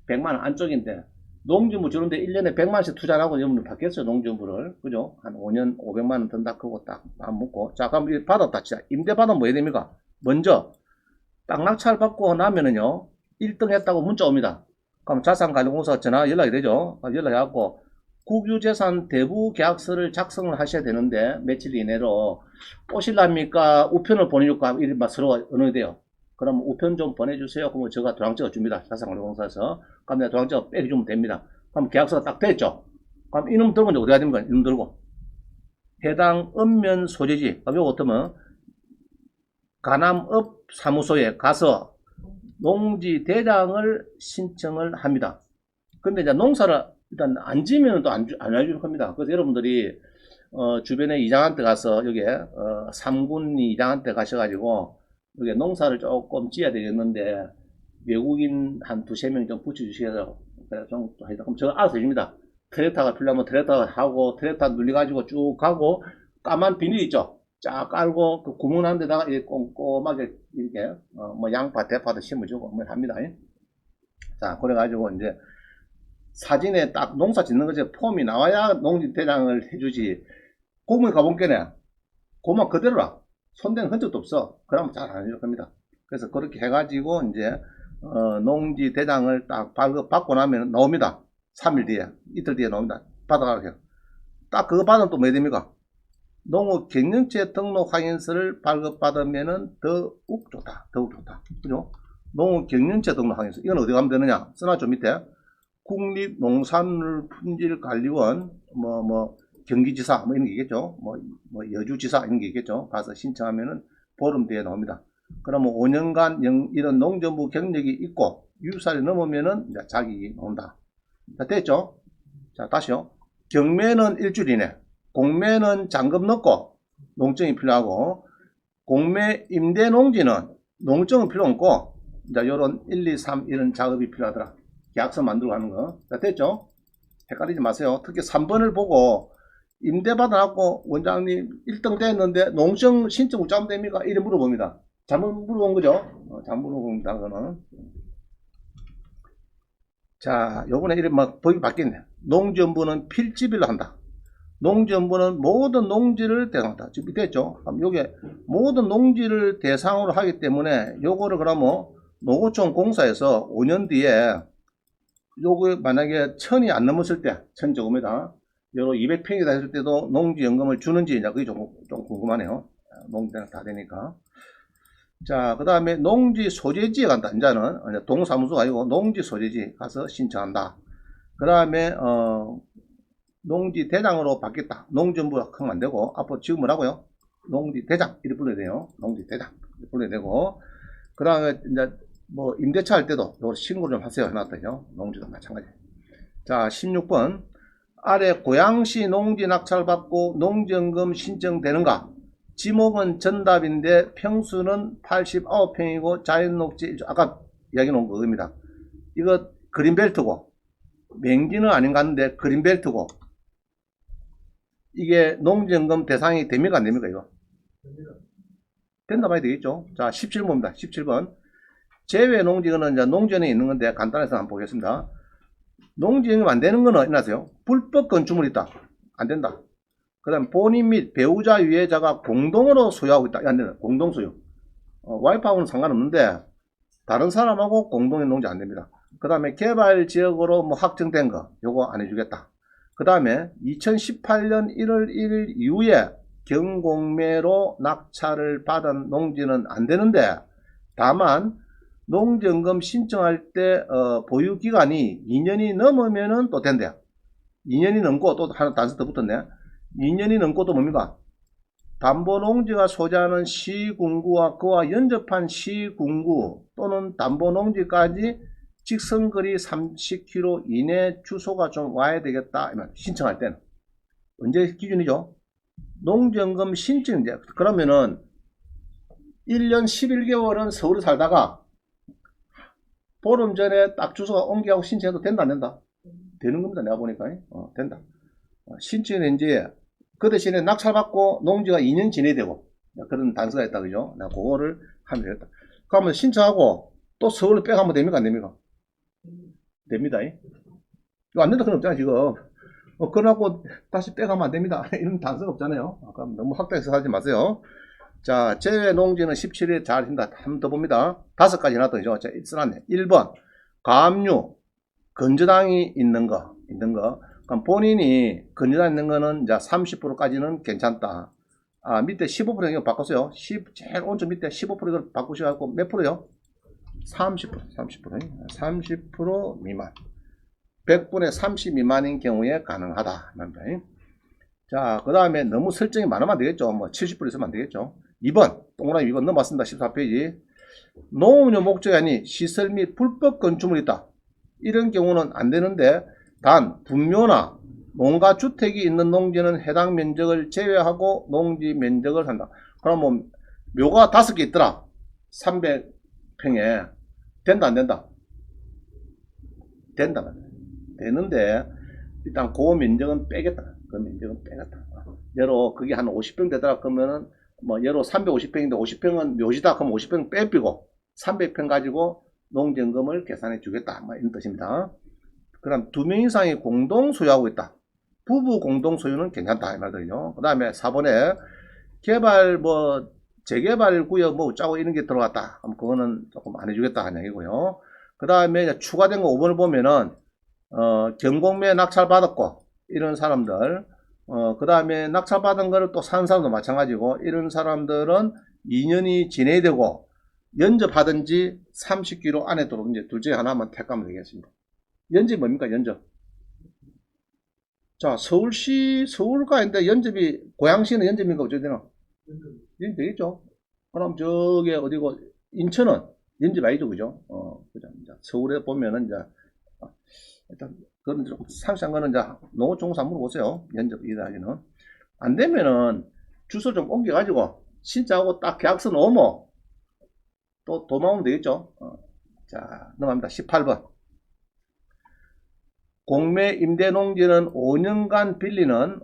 100만원 안쪽인데 농지부 주는데 1년에 100만원씩 투자를 하고 여러분들 받겠어요. 농지부를. 그죠? 한 5년 500만원 든다 그거 딱 먹고. 자, 그럼 받았다. 진짜 임대 받으면 뭐 해야 됩니까? 먼저 딱 낙찰 받고 나면은요 1등 했다고 문자 옵니다. 그럼 자산관리공사 전화 연락이 되죠. 연락해갖고 국유재산 대부 계약서를 작성을 하셔야 되는데 며칠 이내로 오실랍니까? 우편을 보내줄까? 이런 막 서로 언어돼요. 그럼 우편 좀 보내주세요. 그러면 제가 도장찍어 줍니다. 자산관리공사에서. 그럼 내가 도장찍어 빼주면 됩니다. 그럼 계약서가 딱 됐죠. 그럼 이놈 들고 이제 어디 가야 됩니까? 이놈 들고 해당 읍면 소재지. 그럼 요거 어떠면 가남읍 사무소에 가서 농지 대장을 신청을 합니다. 근데 이제 농사를 일단 안 지면 또 안 해줄 겁니다. 그래서 여러분들이 주변에 이장한테 가서 여기에 3군 이장한테 가셔가지고 여기 농사를 조금 지어야 되겠는데 외국인 한 2~3명 좀 붙여주셔서 그래 좀 그럼 제가 알아서 해줍니다. 트랙터가 필요하면 트랙터 하고 트랙터 눌려가지고 쭉 가고 까만 비닐 있죠. 쫙 깔고 그 구멍한 데다가 이렇게 꼼꼼하게 이렇게 뭐 양파 대파도 심어주고 뭐 합니다. 자, 그래가지고 이제 사진에 딱 농사 짓는 거지 폼이 나와야 농지 대장을 해주지. 공무원 가본게네. 그만 그대로라. 손댄 흔적도 없어. 그러면 잘 안 해줄 겁니다. 그래서 그렇게 해가지고 이제 농지 대장을 딱 받고 나면 나옵니다. 3일 뒤에, 이틀 뒤에 나옵니다. 받아가세요. 딱 그거 받으면 또 뭐 해야 됩니까? 농업 경영체 등록 확인서를 발급받으면은 더욱 좋다. 그죠? 농업 경영체 등록 확인서. 이건 어디 가면 되느냐? 써놨죠, 밑에. 국립농산물품질관리원, 경기지사, 이런 게 있겠죠. 여주지사, 이런 게 있겠죠. 가서 신청하면은 보름 뒤에 나옵니다. 그러면 5년간 이런 농전부 경력이 있고, 60살이 넘으면은 이제 자격이 나온다. 자, 됐죠? 자, 다시요. 경매는 일주일 이내, 공매는 잔금 넣고, 농증이 필요하고, 공매 임대 농지는 농증은 필요 없고, 이제 요런 1, 2, 3 이런 작업이 필요하더라. 계약서 만들고 하는 거. 자, 됐죠? 헷갈리지 마세요. 특히 3번을 보고 임대 받아갖고 원장님 1등 됐는데 농정 신청 잘못 됩니까? 이래 물어봅니다. 잘못 물어본 거죠? 잘못 물어봅니다. 그거는. 자, 요번에 이래 막 법이 바뀌네. 농지연부는 필지별로 한다. 농지연부는 모든 농지를 대상한다. 지금 됐죠? 요게 모든 농지를 대상으로 하기 때문에 요거를 그러면 농어촌 공사에서 5년 뒤에 요거 만약에 1000이 안 넘었을 때, 1000제곱미터, 요거 200평이다 했을 때도 농지연금을 주는지, 이제 그게 좀 궁금하네요. 농지랑 다 되니까. 자, 그 다음에 농지 소재지에 간다. 이제는 동사무소가 아니고 농지 소재지 가서 신청한다. 그 다음에, 농지 대장으로 바뀌었다. 농지연부가 크면 안 되고, 앞으로 지금 뭐라고요? 농지 대장. 이렇게 불러야 돼요. 농지 대장. 이렇게 불러야 되고, 그 다음에 이제 뭐 임대차 할 때도 요 신고를 좀 하세요. 해놨더니요. 농지도 마찬가지. 자, 16번. 아래 고양시 농지 낙찰받고 농지연금 신청되는가? 지목은 전답인데 평수는 89평이고 자연녹지, 아까 이야기 놓은 그겁니다. 이거 그린벨트고, 맹지는 아닌 것 같은데 그린벨트고, 이게 농지연금 대상이 됩니까? 안 됩니까? 이거? 된다 봐야 되겠죠. 자, 17번입니다. 17번. 제외 농지는 이제 농지연에 있는 건데 간단해서 한번 보겠습니다. 농지연금 안 되는 거는 일어나세요. 불법 건축물이 있다. 안 된다. 그 다음 본인 및 배우자 유해자가 공동으로 소유하고 있다. 안 된다. 공동 소유. 와이프하고는 상관없는데 다른 사람하고 공동의 농지 안 됩니다. 그 다음에 개발 지역으로 뭐 확정된 거 요거 안 해주겠다. 그 다음에 2018년 1월 1일 이후에 경공매로 낙찰을 받은 농지는 안 되는데, 다만 농지연금 신청할 때 보유기간이 2년이 넘으면은 또 된대요. 2년이 넘고 또 하나 단서 더 붙었네. 2년이 넘고 또 뭡니까? 담보농지가 소재하는 시군구와 그와 연접한 시군구 또는 담보농지까지 직선거리 30km 이내 주소가 좀 와야 되겠다. 신청할 때는. 언제 기준이죠? 농지연금 신청, 이제 그러면은 1년 11개월은 서울에 살다가 보름 전에 딱 주소가 옮겨가고 신청해도 된다 안 된다? 되는 겁니다. 내가 보니까. 된다. 신청했는지 그 대신에 낙찰받고 농지가 2년 지내야 되고 그런 단서가 있다. 그죠? 내가 그거를 하면 되겠다. 그러면 신청하고 또 서울로 빼가면 됩니까? 안 됩니까? 됩니다. 이거 안 된다 그런 없잖아 지금. 그러고 다시 빼가면 안 됩니다. 이런 단서가 없잖아요. 그럼 너무 확대해서 하지 마세요. 자, 제외 농지는 17일 잘 한다. 한 번 더 봅니다. 5가지 해놨더니죠. 자, 써놨네. 1번, 가압류, 건조당이 있는 거. 그럼 본인이 건조당 있는 거는 이제 30%까지는 괜찮다. 밑에 15% 이거 바꿨어요. 제일 오른쪽 밑에 15% 이걸 바꾸셔갖고 몇 프로요? 30% 미만. 100분의 30 미만인 경우에 가능하다. 자, 그 다음에 너무 설정이 많으면 안 되겠죠. 뭐 70% 있으면 안 되겠죠. 2번, 동그라미 2번 넘어왔습니다. 14페이지. 농업용 목적이 아닌 시설 및 불법 건축물이 있다. 이런 경우는 안 되는데, 단 분묘나 농가주택이 있는 농지는 해당 면적을 제외하고 농지 면적을 한다. 그럼 뭐 묘가 5개 있더라. 300평에 된다 안 된다? 된다. 되는데 일단 그 면적은 빼겠다. 그 면적은 빼겠다. 예로 그게 한 50평 되더라 그러면은 뭐 예로 350평인데 50평은 묘지다 그럼 50평 빼빼고 300평 가지고 농지연금을 계산해 주겠다. 뭐 이런 뜻입니다. 그럼 2명 이상이 공동 소유하고 있다. 부부 공동 소유는 괜찮다 이 말들이요. 그 다음에 4번에 개발 뭐 재개발 구역 뭐 짜고 이런 게 들어갔다. 그럼 그거는 조금 안 해주겠다 하는 얘기고요. 그 다음에 추가된 거 5번을 보면은 경공매 낙찰 받았고 이런 사람들, 그 다음에 낙찰 받은 거를 또 사는 사람도 마찬가지고 이런 사람들은 2년이 지내야 되고 연접하든지 30km 안에 들어오면 이제 둘 중에 하나만 택하면 되겠습니다. 연접이 뭡니까? 연접. 자, 서울가 있는데 연접이 고양시는 연접인가 어쩌야 되나? 연접 되겠죠. 그럼 저기 어디고 인천은 연접 아니죠, 그죠? 그죠. 이제 서울에 보면은 이제 일단 그런 좀 상시한 거는 이제 농어촌공사 물어보세요. 연접 이다기는 안 되면은 주소 좀 옮겨가지고 신청하고 딱 계약서 넣으면 또 도망오면 되겠죠. 자, 넘어갑니다. 18번. 공매 임대 농지는 5년간 빌리는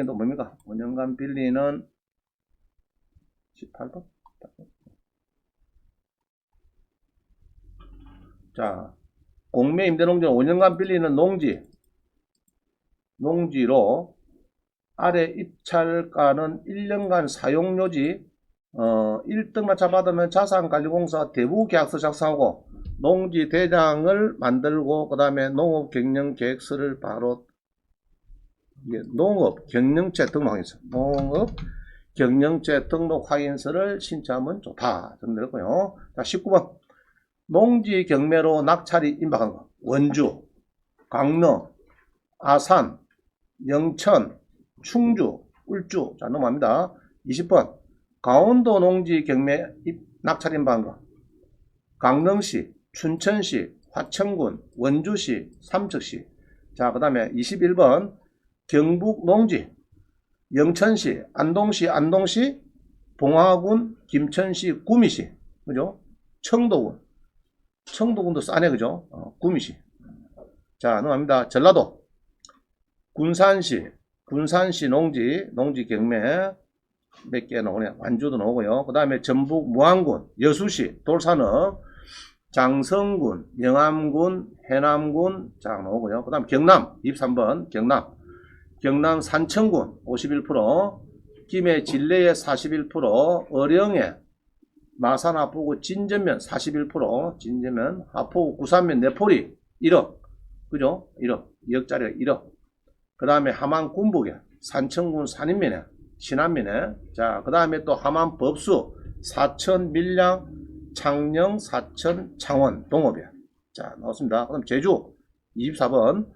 또 뭡니까? 5년간 빌리는 18번? 자, 공매 임대 농지는 5년간 빌리는 농지로 아래 입찰가는 1년간 사용료지 1등마차 받으면 자산관리공사 대부계약서 작성하고 농지 대장을 만들고 그 다음에 농업경영계획서를 바로 농업경영체 등록 확인서 농업경영체 등록 확인서를 신청하면 좋다 정도였고요. 자 19번 농지 경매로 낙찰이 임박한 거 원주, 강릉, 아산, 영천, 충주, 울주 자 넘어갑니다. 20번 강원도 농지 경매 낙찰 임박한 거 강릉시, 춘천시, 화천군, 원주시, 삼척시 자 그 다음에 21번 경북 농지 영천시, 안동시, 봉화군, 김천시, 구미시 그죠? 청도군도 싸네 그죠? 구미시 자 넘어갑니다. 전라도 군산시 농지 경매 몇 개 나오네. 완주도 나오고요. 그 다음에 전북 무안군, 여수시, 돌산읍, 장성군, 영암군, 해남군 자 나오고요. 그 다음 경남 23번 경남 산청군 51%, 김해 진례에 41%, 어령에 마산 하포구 진전면 41%, 진전면 하포구 구산면 내포리 1억 그죠? 2억짜리가 1억. 그 다음에 함안 군북에 산청군 산인면에 신안면에 자 그 다음에 또 함안 법수 사천 밀양 창녕 사천 창원 동업에 자 나왔습니다. 그럼 제주 24번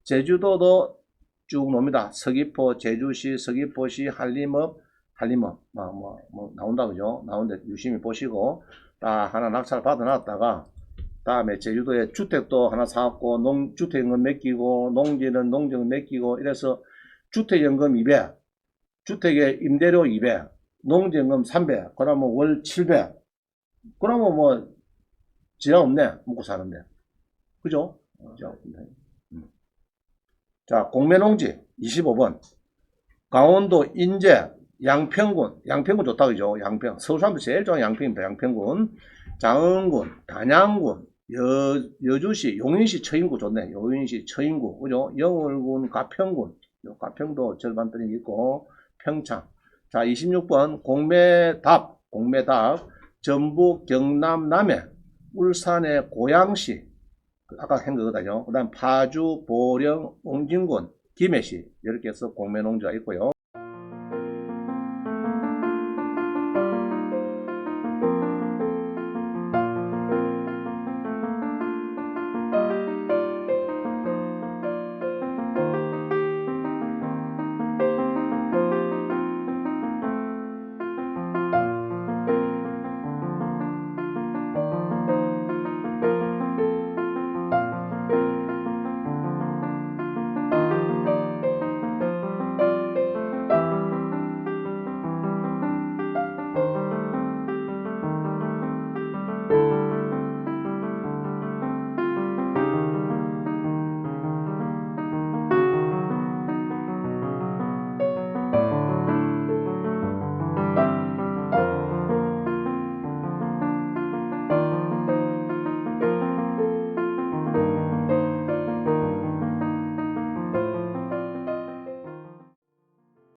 제주도도 쭉 놉니다. 서귀포 제주시 서귀포시 한림읍 뭐 나온다 그죠? 나오는데 유심히 보시고 딱 하나 낙찰 받아놨다가 다음에 제주도에 주택도 하나 사갖고 주택연금 맡기고 농지는 농지연금 맡기고 이래서 주택연금 200 주택에 임대료 200 농지연금 300 그러면 월 700 그러면 뭐 지장 없네 먹고 사는데 그죠? 자 공매농지 25번 강원도 인제 양평군 좋다 그죠? 양평 서울 사람들 제일 좋아하는 양평입니다. 양평군 장흥군 단양군 여주시 용인시 처인구 좋네. 용인시 처인구 그죠? 영월군 가평군 가평도 절반들이 있고 평창 자 26번 공매답 전북 경남 남해 울산의 고양시 아까 한 거거든요. 그 다음 파주 보령 옹진군 김해시 이렇게 해서 공매농지가 있고요.